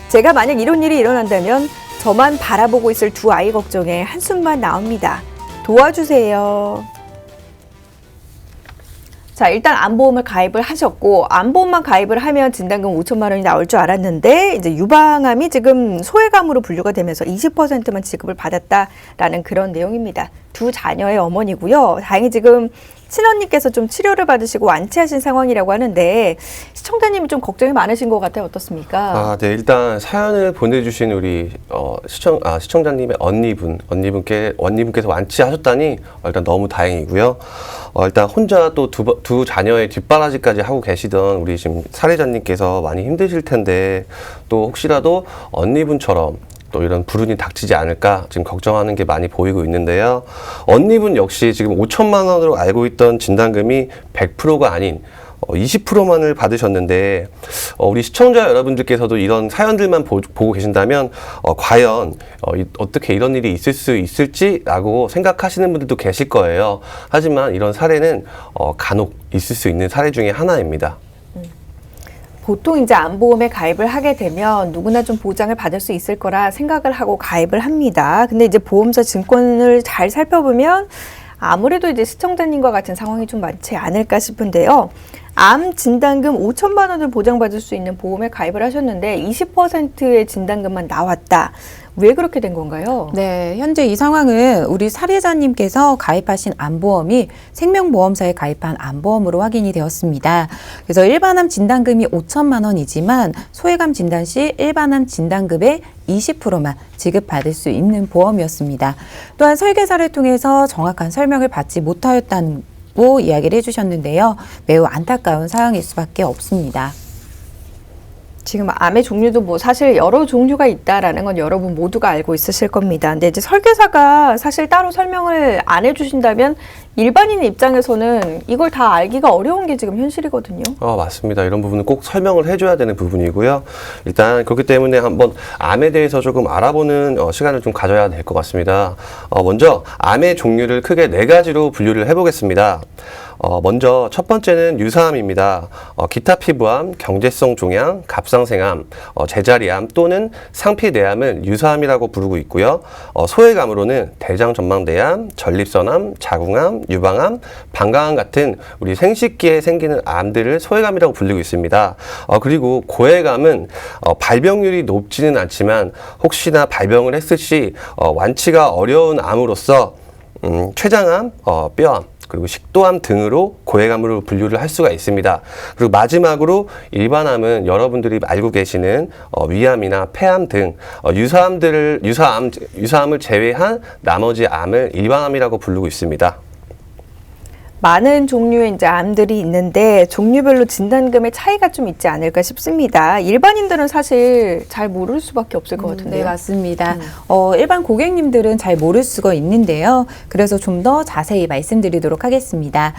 제가 만약 이런 일이 일어난다면 저만 바라보고 있을 두 아이 걱정에 한숨만 나옵니다. 도와주세요. 자, 일단 암보험을 가입을 하셨고, 암보험만 가입을 하면 진단금 5천만 원이 나올 줄 알았는데, 이제 유방암이 지금 소외감으로 분류가 되면서 20%만 지급을 받았다라는 그런 내용입니다. 두 자녀의 어머니고요. 다행히 지금 친언니께서 좀 치료를 받으시고 완치하신 상황이라고 하는데, 시청자님이 좀 걱정이 많으신 것 같아요. 어떻습니까? 아, 네. 일단 사연을 보내주신 우리 시청자님의 언니분께서 완치하셨다니 일단 너무 다행이고요. 일단 혼자 또 두 자녀의 뒷바라지까지 하고 계시던 우리 지금 사례자님께서 많이 힘드실 텐데 또 혹시라도 언니분처럼 또 이런 불운이 닥치지 않을까 지금 걱정하는 게 많이 보이고 있는데요. 언니분 역시 지금 5천만 원으로 알고 있던 진단금이 100%가 아닌 20%만을 받으셨는데 우리 시청자 여러분들께서도 이런 사연들만 보고 계신다면 과연 어떻게 이런 일이 있을 수 있을지라고 생각하시는 분들도 계실 거예요. 하지만 이런 사례는 간혹 있을 수 있는 사례 중에 하나입니다. 보통 이제 암보험에 가입을 하게 되면 누구나 좀 보장을 받을 수 있을 거라 생각을 하고 가입을 합니다. 근데 이제 보험사 증권을 잘 살펴보면 아무래도 이제 시청자님과 같은 상황이 좀 많지 않을까 싶은데요. 암 진단금 5천만 원을 보장받을 수 있는 보험에 가입을 하셨는데 20%의 진단금만 나왔다. 왜 그렇게 된 건가요? 네, 현재 이 상황은 우리 사례자님께서 가입하신 암보험이 생명보험사에 가입한 암보험으로 확인이 되었습니다. 그래서 일반암 진단금이 5천만 원이지만 소외감 진단 시 일반암 진단금의 20%만 지급받을 수 있는 보험이었습니다. 또한 설계사를 통해서 정확한 설명을 받지 못하였다고 이야기를 해주셨는데요. 매우 안타까운 사항일 수밖에 없습니다. 지금 암의 종류도 뭐 사실 여러 종류가 있다라는 건 여러분 모두가 알고 있으실 겁니다. 근데 이제 설계사가 사실 따로 설명을 안 해주신다면 일반인 입장에서는 이걸 다 알기가 어려운 게 지금 현실이거든요. 맞습니다. 이런 부분은 꼭 설명을 해줘야 되는 부분이고요. 일단 그렇기 때문에 한번 암에 대해서 조금 알아보는 시간을 좀 가져야 될 것 같습니다. 먼저 암의 종류를 크게 4가지로 분류를 해보겠습니다. 먼저 첫 번째는 유사암입니다. 기타 피부암, 경제성 종양, 갑상생암, 제자리암 또는 상피내암은 유사암이라고 부르고 있고요. 소외감으로는 대장전망대암, 전립선암, 자궁암, 유방암, 방광암 같은 우리 생식기에 생기는 암들을 소외감이라고 불리고 있습니다. 그리고 고해감은 발병률이 높지는 않지만 혹시나 발병을 했을 시 완치가 어려운 암으로서 췌장암, 뼈암, 그리고 식도암 등으로 고해감으로 분류를 할 수가 있습니다. 그리고 마지막으로 일반암은 여러분들이 알고 계시는 위암이나 폐암 등 유사암을 제외한 나머지 암을 일반암이라고 부르고 있습니다. 많은 종류의 이제 암들이 있는데 종류별로 진단금의 차이가 좀 있지 않을까 싶습니다. 일반인들은 사실 잘 모를 수밖에 없을 것 같은데요. 네, 맞습니다. 일반 고객님들은 잘 모를 수가 있는데요. 그래서 좀 더 자세히 말씀드리도록 하겠습니다.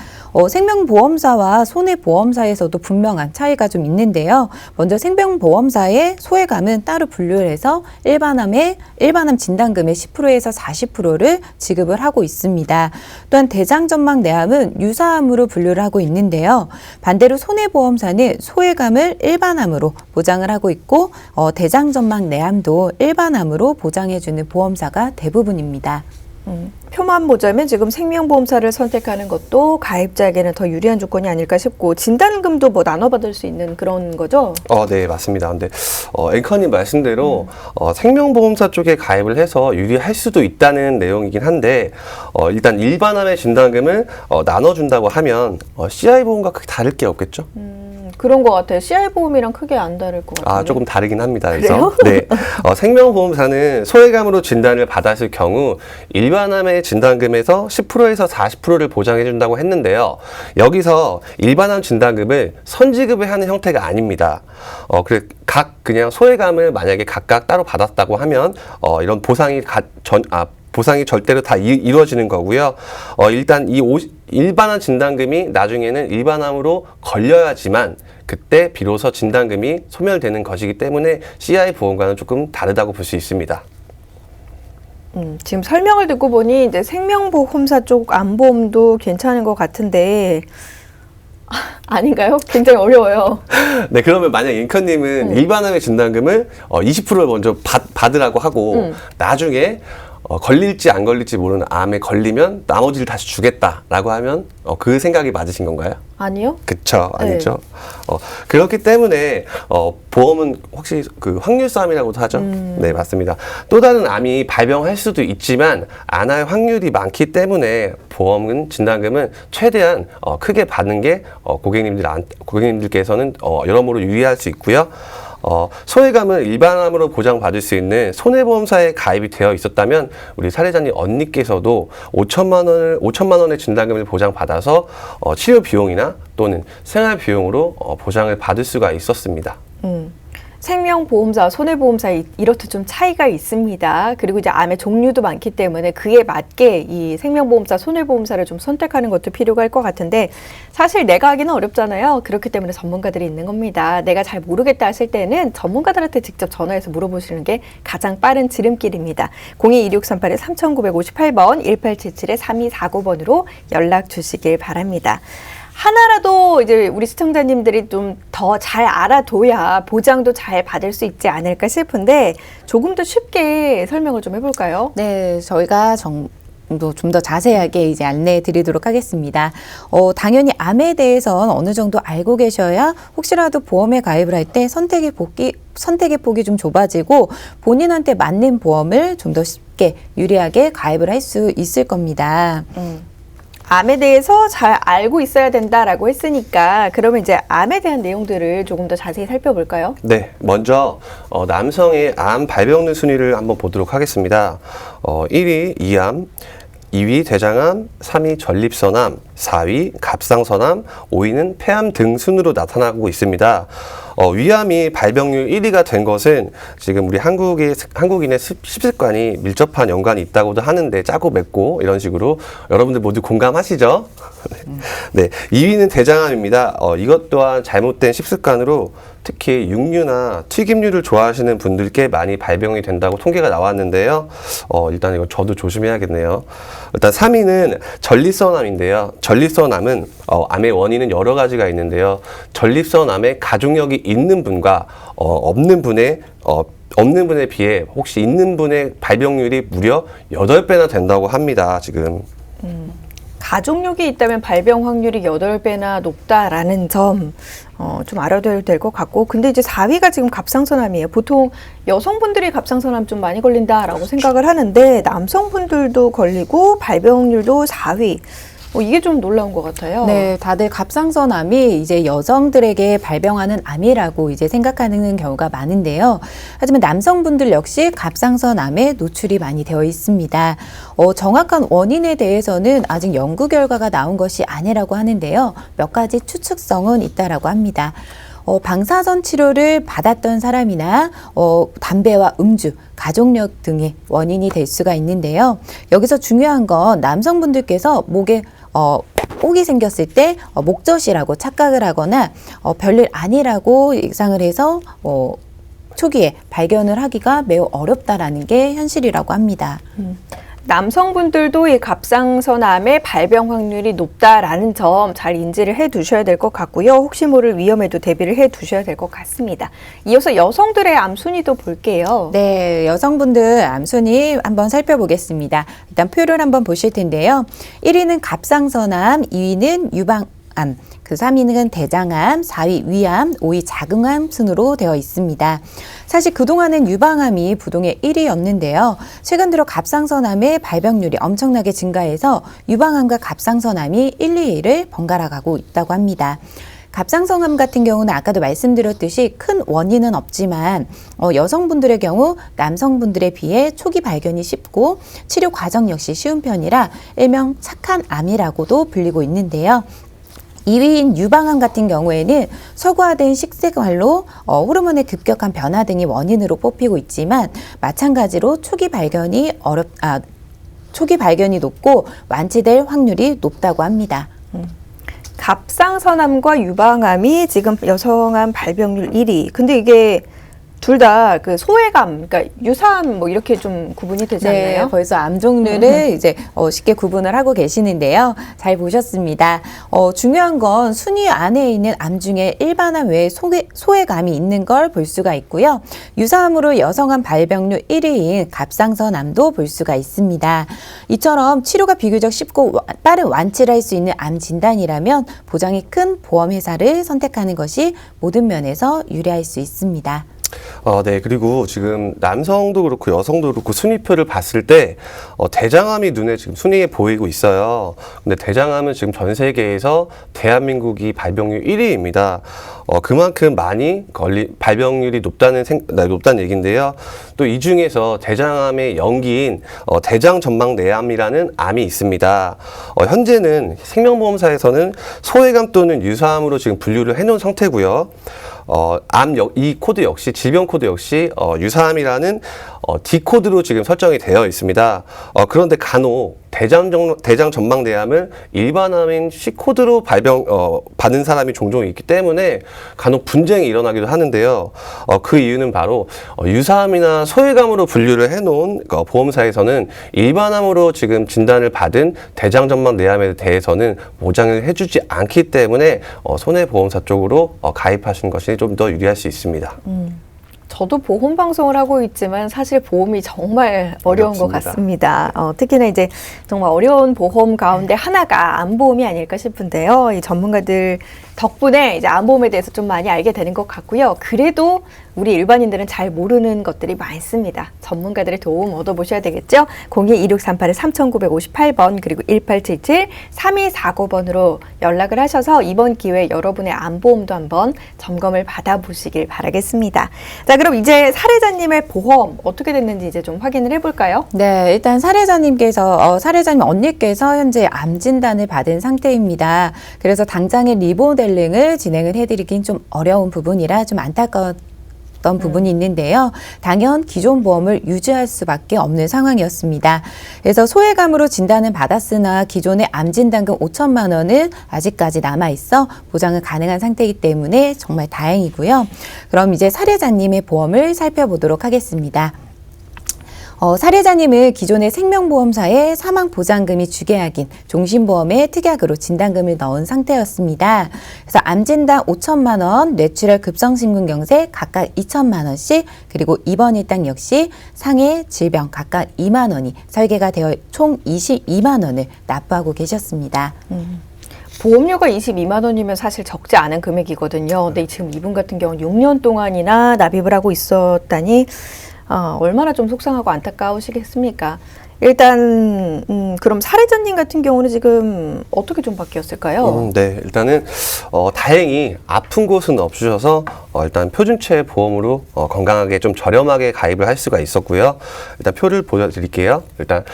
생명보험사와 손해보험사에서도 분명한 차이가 좀 있는데요. 먼저 생명보험사의 소외감은 따로 분류를 해서 일반암 진단금의 10%에서 40%를 지급을 하고 있습니다. 또한 대장전망내암은 유사암으로 분류를 하고 있는데요. 반대로 손해보험사는 소외감을 일반암으로 보장을 하고 있고 대장전망내암도 일반암으로 보장해주는 보험사가 대부분입니다. 표만 보자면 지금 생명보험사를 선택하는 것도 가입자에게는 더 유리한 조건이 아닐까 싶고 진단금도 뭐 나눠받을 수 있는 그런 거죠? 네, 맞습니다. 근데 앵커님 말씀대로 생명보험사 쪽에 가입을 해서 유리할 수도 있다는 내용이긴 한데 일단 일반암의 진단금을 나눠준다고 하면 CI보험과 크게 다를 게 없겠죠? 그런 것 같아요. CI보험이랑 크게 안 다를 것 같아요. 조금 다르긴 합니다. 그래서 네, 생명보험사는 소외감으로 진단을 받았을 경우 일반암의 진단금에서 10%에서 40%를 보장해준다고 했는데요. 여기서 일반암 진단금을 선지급을 하는 형태가 아닙니다. 그냥 소외감을 만약에 각각 따로 받았다고 하면 이런 보상이 절대로 다 이루어지는 거고요. 일단 일반암 진단금이 나중에는 일반암으로 걸려야지만 그때 비로소 진단금이 소멸되는 것이기 때문에 CI 보험과는 조금 다르다고 볼 수 있습니다. 지금 설명을 듣고 보니 이제 생명보험사 쪽 암보험도 괜찮은 것 같은데 아닌가요? 굉장히 어려워요. 네, 그러면 만약 앵커님은 일반암의 진단금을 20%를 먼저 받으라고 하고 나중에 걸릴지 안 걸릴지 모르는 암에 걸리면 나머지를 다시 주겠다라고 하면 그 생각이 맞으신 건가요? 아니요. 그쵸, 아니죠. 그렇기 때문에 보험은 혹시 그 확률 싸움이라고도 하죠. 네, 맞습니다. 또 다른 암이 발병할 수도 있지만 안 할 확률이 많기 때문에 보험은 진단금은 최대한 크게 받는 게 고객님들께서는 여러모로 유리할 수 있고요. 소외감을 일반암으로 보장받을 수 있는 손해보험사에 가입이 되어 있었다면 우리 사례자님 언니께서도 5천만 원의 진단금을 보장받아서 치료 비용이나 또는 생활 비용으로 보장을 받을 수가 있었습니다. 생명보험사, 손해보험사 이렇듯 좀 차이가 있습니다. 그리고 이제 암의 종류도 많기 때문에 그에 맞게 이 생명보험사, 손해보험사를 좀 선택하는 것도 필요가 할 것 같은데 사실 내가 하기는 어렵잖아요. 그렇기 때문에 전문가들이 있는 겁니다. 내가 잘 모르겠다 하실 때는 전문가들한테 직접 전화해서 물어보시는 게 가장 빠른 지름길입니다. 02-2638-3958번, 1877-3249번으로 연락 주시길 바랍니다. 하나라도 이제 우리 시청자님들이 좀 더 잘 알아둬야 보장도 잘 받을 수 있지 않을까 싶은데 조금 더 쉽게 설명을 좀 해볼까요? 네, 저희가 좀 더 자세하게 이제 안내해 드리도록 하겠습니다. 당연히 암에 대해서는 어느 정도 알고 계셔야 혹시라도 보험에 가입을 할 때 선택의 폭이 좀 좁아지고 본인한테 맞는 보험을 좀 더 쉽게 유리하게 가입을 할 수 있을 겁니다. 암에 대해서 잘 알고 있어야 된다라고 했으니까 그러면 이제 암에 대한 내용들을 조금 더 자세히 살펴볼까요? 네, 먼저 남성의 암 발병률 순위를 한번 보도록 하겠습니다. 1위 이암, 2위 대장암, 3위 전립선암, 4위 갑상선암, 5위는 폐암 등 순으로 나타나고 있습니다. 위암이 발병률 1위가 된 것은 지금 우리 한국인의 식습관이 밀접한 연관이 있다고도 하는데 짜고 맵고 이런 식으로 여러분들 모두 공감하시죠? 네, 2위는 대장암입니다. 이것 또한 잘못된 식습관으로 특히 육류나 튀김류를 좋아하시는 분들께 많이 발병이 된다고 통계가 나왔는데요. 일단 이거 저도 조심해야겠네요. 일단 3위는 전립선암인데요. 전립선암은 암의 원인은 여러 가지가 있는데요. 전립선암에 가족력이 있는 분과 없는 분에 비해 혹시 있는 분의 발병률이 무려 8배나 된다고 합니다. 지금. 가족력이 있다면 발병 확률이 8배나 높다라는 점 좀 알아둬야 될 것 같고 근데 이제 4위가 지금 갑상선암이에요. 보통 여성분들이 갑상선암 좀 많이 걸린다라고 생각을 하는데 남성분들도 걸리고 발병률도 4위. 이게 좀 놀라운 것 같아요. 네, 다들 갑상선암이 이제 여성들에게 발병하는 암이라고 이제 생각하는 경우가 많은데요. 하지만 남성분들 역시 갑상선암에 노출이 많이 되어 있습니다. 정확한 원인에 대해서는 아직 연구 결과가 나온 것이 아니라고 하는데요. 몇 가지 추측성은 있다라고 합니다. 방사선 치료를 받았던 사람이나 담배와 음주, 가족력 등의 원인이 될 수가 있는데요. 여기서 중요한 건 남성분들께서 목에 혹이 생겼을 때 목젖이라고 착각을 하거나 별일 아니라고 예상을 해서 초기에 발견을 하기가 매우 어렵다라는 게 현실이라고 합니다. 남성분들도 이 갑상선암의 발병 확률이 높다라는 점 잘 인지를 해 두셔야 될 것 같고요. 혹시 모를 위험에도 대비를 해 두셔야 될 것 같습니다. 이어서 여성들의 암 순위도 볼게요. 네, 여성분들 암 순위 한번 살펴보겠습니다. 일단 표를 한번 보실 텐데요. 1위는 갑상선암, 2위는 유방암, 그 3위는 대장암, 4위 위암, 5위 자궁암 순으로 되어 있습니다. 사실 그동안은 유방암이 부동의 1위였는데요. 최근 들어 갑상선암의 발병률이 엄청나게 증가해서 유방암과 갑상선암이 1, 2위를 번갈아 가고 있다고 합니다. 갑상선암 같은 경우는 아까도 말씀드렸듯이 큰 원인은 없지만 여성분들의 경우 남성분들에 비해 초기 발견이 쉽고 치료 과정 역시 쉬운 편이라 일명 착한 암이라고도 불리고 있는데요. 2위인 유방암 같은 경우에는 서구화된 식생활로 호르몬의 급격한 변화 등이 원인으로 뽑히고 있지만 마찬가지로 초기 발견이 높고 완치될 확률이 높다고 합니다. 갑상선암과 유방암이 지금 여성암 발병률 1위. 근데 이게 둘 다 그 소외감, 그러니까 유사암 뭐 이렇게 좀 구분이 되지 네, 않나요? 벌써 암 종류를 이제 쉽게 구분을 하고 계시는데요. 잘 보셨습니다. 중요한 건 순위 안에 있는 암 중에 일반암 외에 소외감이 있는 걸 볼 수가 있고요. 유사암으로 여성암 발병률 1위인 갑상선암도 볼 수가 있습니다. 이처럼 치료가 비교적 쉽고 빠른 완치를 할 수 있는 암 진단이라면 보장이 큰 보험회사를 선택하는 것이 모든 면에서 유리할 수 있습니다. 네. 그리고 지금 남성도 그렇고 여성도 그렇고 순위표를 봤을 때 대장암이 눈에 지금 순위에 보이고 있어요. 근데 대장암은 지금 전 세계에서 대한민국이 발병률 1위입니다. 그만큼 많이 발병률이 높다는 얘기인데요. 또 이 중에서 대장암의 연기인 대장전망내암이라는 암이 있습니다. 현재는 생명보험사에서는 소외감 또는 유사암으로 지금 분류를 해놓은 상태고요. 이 코드 역시 질병 코드 역시 유사암이라는 D 코드로 지금 설정이 되어 있습니다. 그런데 간혹 대장 전망내암을 일반암인 C 코드로 받은 사람이 종종 있기 때문에 간혹 분쟁이 일어나기도 하는데요. 그 이유는 바로 유사암이나 소외감으로 분류를 해놓은 보험사에서는 일반암으로 지금 진단을 받은 대장 전망내암에 대해서는 보장을 해주지 않기 때문에 손해보험사 쪽으로 가입하시는 것이 좀 더 유리할 수 있습니다. 저도 보험 방송을 하고 있지만 사실 보험이 정말 어려운 것 어렵습니다. 같습니다. 특히나 이제 정말 어려운 보험 가운데 하나가 암보험이 아닐까 싶은데요. 이 전문가들 덕분에 이제 암보험에 대해서 좀 많이 알게 되는 것 같고요. 그래도 우리 일반인들은 잘 모르는 것들이 많습니다. 전문가들의 도움 얻어보셔야 되겠죠. 02-2638-3958번 그리고 1877-3249번으로 연락을 하셔서 이번 기회에 여러분의 암보험도 한번 점검을 받아보시길 바라겠습니다. 자, 그럼 이제 사례자님의 보험 어떻게 됐는지 이제 좀 확인을 해볼까요? 네, 일단 사례자님 언니께서 현재 암 진단을 받은 상태입니다. 그래서 당장의 리모델링을 진행을 해드리긴 좀 어려운 부분이라 좀 안타까웠던 부분이 있는데요. 당연 기존 보험을 유지할 수밖에 없는 상황이었습니다. 그래서 소외감으로 진단은 받았으나 기존의 암 진단금 5천만 원은 아직까지 남아있어 보장은 가능한 상태이기 때문에 정말 다행이고요. 그럼 이제 사례자님의 보험을 살펴보도록 하겠습니다. 사례자님은 기존의 생명보험사에 사망보장금이 주계약인 종신보험에 특약으로 진단금을 넣은 상태였습니다. 그래서 암진단 5천만 원, 뇌출혈 급성심근경색 각각 2천만 원씩, 그리고 입원 일당 역시 상해 질병 각각 2만 원이 설계가 되어 총 22만 원을 납부하고 계셨습니다. 보험료가 22만 원이면 사실 적지 않은 금액이거든요. 근데 지금 이분 같은 경우는 6년 동안이나 납입을 하고 있었다니 얼마나 좀 속상하고 안타까우시겠습니까? 일단 그럼 사례자님 같은 경우는 지금 어떻게 좀 바뀌었을까요? 네, 일단은 다행히 아픈 곳은 없으셔서 일단 표준체 보험으로 건강하게 좀 저렴하게 가입을 할 수가 있었고요. 일단 표를 보여드릴게요. 일단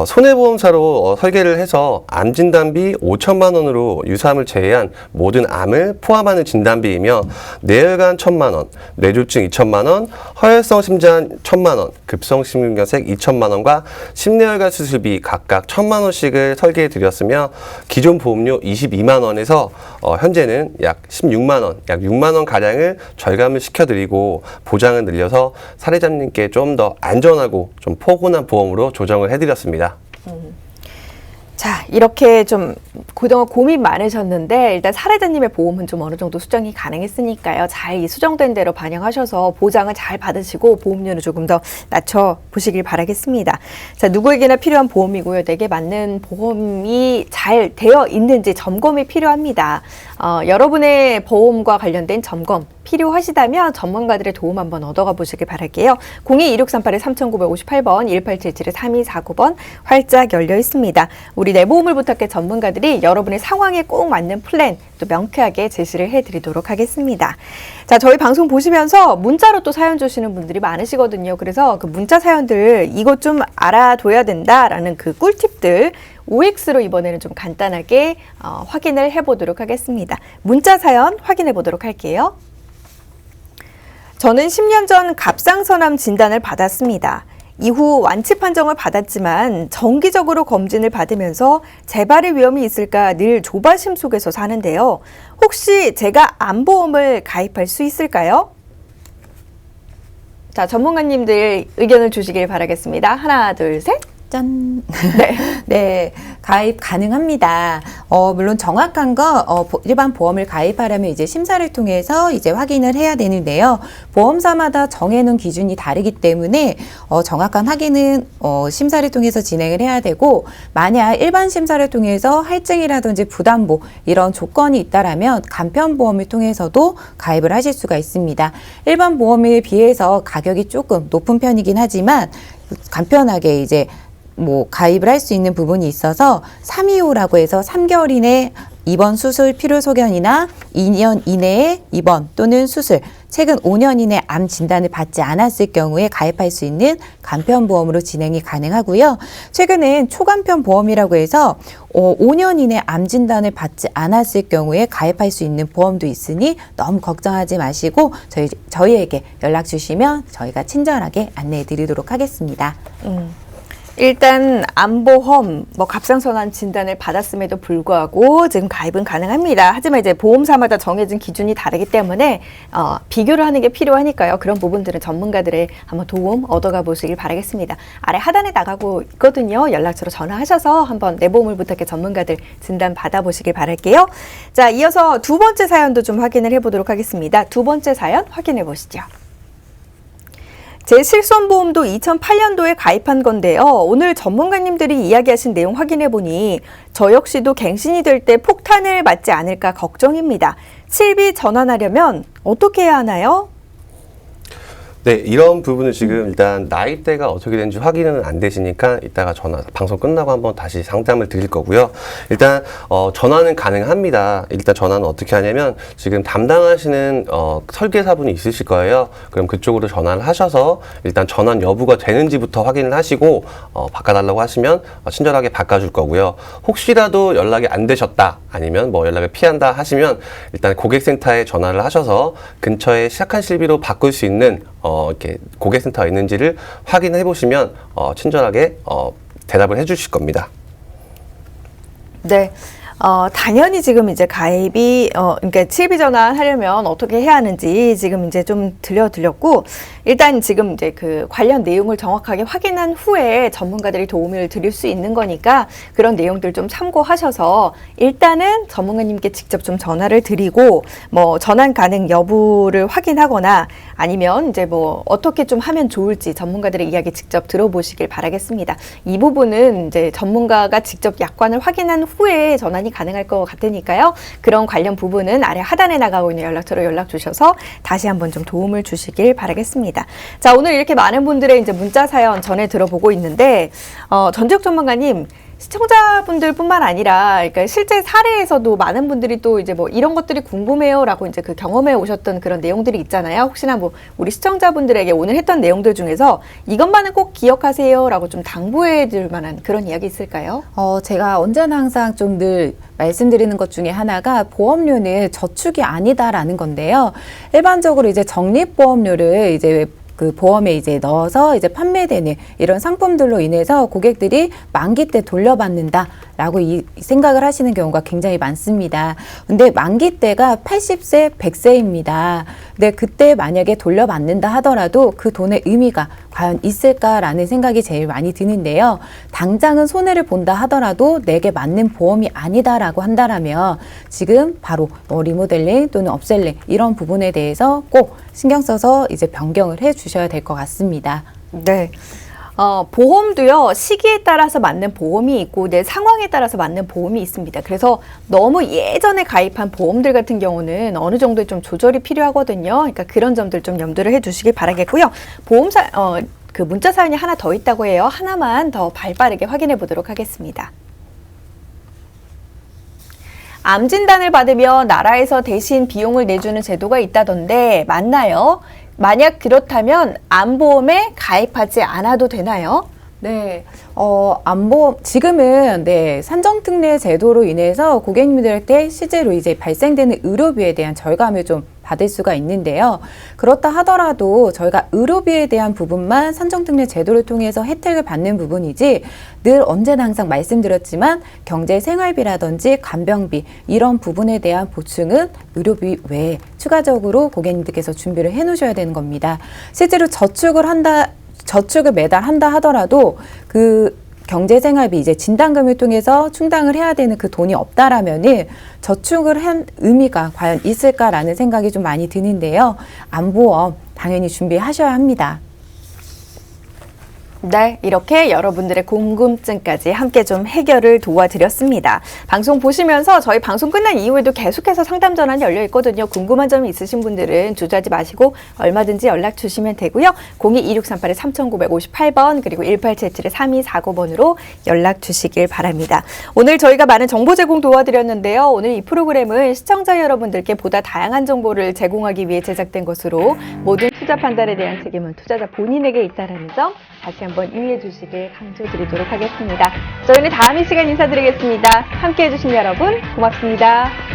손해보험사로 설계를 해서 암 진단비 5천만 원으로 유사암을 제외한 모든 암을 포함하는 진단비이며 뇌혈관 1천만 원, 뇌졸중 2천만 원, 허혈성 심장 1천만 원, 급성심근경색 2천만 원과 심내혈관 수술비 각각 1천만 원씩을 설계해 드렸으며 기존 보험료 22만 원에서 현재는 약 16만 원, 약 6만 원 가량을 절감을 시켜드리고 보장을 늘려서 사례자님께 좀 더 안전하고 좀 포근한 보험으로 조정을 해드렸습니다. 자, 이렇게 좀 그동안 고민 많으셨는데 일단 사례자님의 보험은 좀 어느 정도 수정이 가능했으니까요. 잘 이 수정된 대로 반영하셔서 보장을 잘 받으시고 보험료를 조금 더 낮춰보시길 바라겠습니다. 자, 누구에게나 필요한 보험이고요. 내게 맞는 보험이 잘 되어 있는지 점검이 필요합니다. 여러분의 보험과 관련된 점검 필요하시다면 전문가들의 도움 한번 얻어가 보시길 바랄게요. 02-2638-3958번, 1877-3249번 활짝 열려 있습니다. 우리 내 보험을 부탁해 전문가들이 여러분의 상황에 꼭 맞는 플랜 또 명쾌하게 제시를 해드리도록 하겠습니다. 자, 저희 방송 보시면서 문자로 또 사연 주시는 분들이 많으시거든요. 그래서 그 문자 사연들 이것 좀 알아둬야 된다라는 그 꿀팁들 OX로 이번에는 좀 간단하게 확인을 해보도록 하겠습니다. 문자 사연 확인해 보도록 할게요. 저는 10년 전 갑상선암 진단을 받았습니다. 이후 완치 판정을 받았지만 정기적으로 검진을 받으면서 재발의 위험이 있을까 늘 조바심 속에서 사는데요. 혹시 제가 암보험을 가입할 수 있을까요? 자, 전문가님들 의견을 주시길 바라겠습니다. 하나, 둘, 셋. 짠. 네. 네, 가입 가능합니다. 물론 정확한 거, 일반 보험을 가입하려면 이제 심사를 통해서 이제 확인을 해야 되는데요. 보험사마다 정해놓은 기준이 다르기 때문에, 정확한 확인은, 심사를 통해서 진행을 해야 되고, 만약 일반 심사를 통해서 할증이라든지 부담보, 이런 조건이 있다라면 간편보험을 통해서도 가입을 하실 수가 있습니다. 일반 보험에 비해서 가격이 조금 높은 편이긴 하지만, 간편하게 이제 가입을 할 수 있는 부분이 있어서 325라고 해서 3개월 이내 입원 수술 필요 소견이나 2년 이내에 입원 또는 수술, 최근 5년 이내 암 진단을 받지 않았을 경우에 가입할 수 있는 간편보험으로 진행이 가능하고요. 최근엔 초간편보험이라고 해서 5년 이내 암 진단을 받지 않았을 경우에 가입할 수 있는 보험도 있으니 너무 걱정하지 마시고 저희에게 연락 주시면 저희가 친절하게 안내해 드리도록 하겠습니다. 일단 암보험, 갑상선암 진단을 받았음에도 불구하고 지금 가입은 가능합니다. 하지만 이제 보험사마다 정해진 기준이 다르기 때문에 비교를 하는 게 필요하니까요. 그런 부분들은 전문가들의 한번 도움 얻어가 보시길 바라겠습니다. 아래 하단에 나가고 있거든요. 연락처로 전화하셔서 한번 내 보험을 부탁해 전문가들 진단 받아보시길 바랄게요. 자, 이어서 두 번째 사연도 좀 확인을 해보도록 하겠습니다. 두 번째 사연 확인해 보시죠. 제 실손보험도 2008년도에 가입한 건데요. 오늘 전문가님들이 이야기하신 내용 확인해보니 저 역시도 갱신이 될 때 폭탄을 맞지 않을까 걱정입니다. 7비 전환하려면 어떻게 해야 하나요? 네, 이런 부분은 지금 일단 나이대가 어떻게 되는지 확인은 안 되시니까 이따가 방송 끝나고 한번 다시 상담을 드릴 거고요. 일단 전화는 가능합니다. 일단 전화는 어떻게 하냐면 지금 담당하시는 설계사분이 있으실 거예요. 그럼 그쪽으로 전화를 하셔서 일단 전환 여부가 되는지부터 확인을 하시고 바꿔달라고 하시면 친절하게 바꿔줄 거고요. 혹시라도 연락이 안 되셨다 아니면 연락을 피한다 하시면 일단 고객센터에 전화를 하셔서 근처에 시작한 실비로 바꿀 수 있는 이렇게 고객센터가 있는지를 확인해 보시면 친절하게 대답을 해 주실 겁니다. 네. 당연히 지금 이제 가입이, 그러니까 7비 전환 하려면 어떻게 해야 하는지 지금 이제 좀 들려드렸고, 일단 지금 이제 그 관련 내용을 정확하게 확인한 후에 전문가들이 도움을 드릴 수 있는 거니까 그런 내용들 좀 참고하셔서 일단은 전문가님께 직접 좀 전화를 드리고, 전환 가능 여부를 확인하거나 아니면 이제 어떻게 좀 하면 좋을지 전문가들의 이야기 직접 들어보시길 바라겠습니다. 이 부분은 이제 전문가가 직접 약관을 확인한 후에 전환이 가능할 것 같으니까요. 그런 관련 부분은 아래 하단에 나가고 있는 연락처로 연락 주셔서 다시 한번 좀 도움을 주시길 바라겠습니다. 자, 오늘 이렇게 많은 분들의 이제 문자 사연 전해 들어보고 있는데, 전지혁 전문가님, 시청자분들뿐만 아니라, 그러니까 실제 사례에서도 많은 분들이 또 이제 이런 것들이 궁금해요라고 이제 그 경험해 오셨던 그런 내용들이 있잖아요. 혹시나 우리 시청자분들에게 오늘 했던 내용들 중에서 이것만은 꼭 기억하세요라고 좀 당부해 줄 만한 그런 이야기 있을까요? 제가 언제나 항상 좀 늘 말씀드리는 것 중에 하나가 보험료는 저축이 아니다라는 건데요. 일반적으로 이제 적립보험료를 이제 그 보험에 이제 넣어서 이제 판매되는 이런 상품들로 인해서 고객들이 만기 때 돌려받는다라고 이 생각을 하시는 경우가 굉장히 많습니다. 근데 만기 때가 80세, 100세입니다. 근데 그때 만약에 돌려받는다 하더라도 그 돈의 의미가 과연 있을까라는 생각이 제일 많이 드는데요. 당장은 손해를 본다 하더라도 내게 맞는 보험이 아니다라고 한다라면 지금 바로 리모델링 또는 업셀링 이런 부분에 대해서 꼭 신경 써서 이제 변경을 해 주셔야 될 것 같습니다. 네. 보험도요, 시기에 따라서 맞는 보험이 있고 내 상황에 따라서 맞는 보험이 있습니다. 그래서 너무 예전에 가입한 보험들 같은 경우는 어느 정도의 좀 조절이 필요하거든요. 그러니까 그런 점들 좀 염두를 해 주시길 바라겠고요. 보험사, 그 문자 사연이 하나 더 있다고 해요. 하나만 더 발빠르게 확인해 보도록 하겠습니다. 암 진단을 받으며 나라에서 대신 비용을 내주는 제도가 있다던데 맞나요? 만약 그렇다면 암보험에 가입하지 않아도 되나요? 네, 암보험, 지금은, 산정특례 제도로 인해서 고객님들한테 실제로 이제 발생되는 의료비에 대한 절감을 좀 받을 수가 있는데요. 그렇다 하더라도 저희가 의료비에 대한 부분만 산정특례 제도를 통해서 혜택을 받는 부분이지 늘 언제나 항상 말씀드렸지만 경제생활비라든지 간병비 이런 부분에 대한 보충은 의료비 외에 추가적으로 고객님들께서 준비를 해 놓으셔야 되는 겁니다. 실제로 저축을 매달 한다 하더라도 그 경제생활비 이제 진단금을 통해서 충당을 해야 되는 그 돈이 없다라면은 저축을 한 의미가 과연 있을까라는 생각이 좀 많이 드는데요. 안보험 당연히 준비하셔야 합니다. 네, 이렇게 여러분들의 궁금증까지 함께 좀 해결을 도와드렸습니다. 방송 보시면서 저희 방송 끝난 이후에도 계속해서 상담 전환이 열려 있거든요. 궁금한 점이 있으신 분들은 주저하지 마시고 얼마든지 연락 주시면 되고요. 02-2638-3958번 그리고 1877-3249번으로 연락 주시길 바랍니다. 오늘 저희가 많은 정보 제공 도와드렸는데요. 오늘 이 프로그램은 시청자 여러분들께 보다 다양한 정보를 제공하기 위해 제작된 것으로 모든 투자 판단에 대한 책임은 투자자 본인에게 있다는 점 다시 한번 유의해 주시길 강조드리도록 하겠습니다. 저희는 다음 이 시간 인사드리겠습니다. 함께해 주신 여러분 고맙습니다.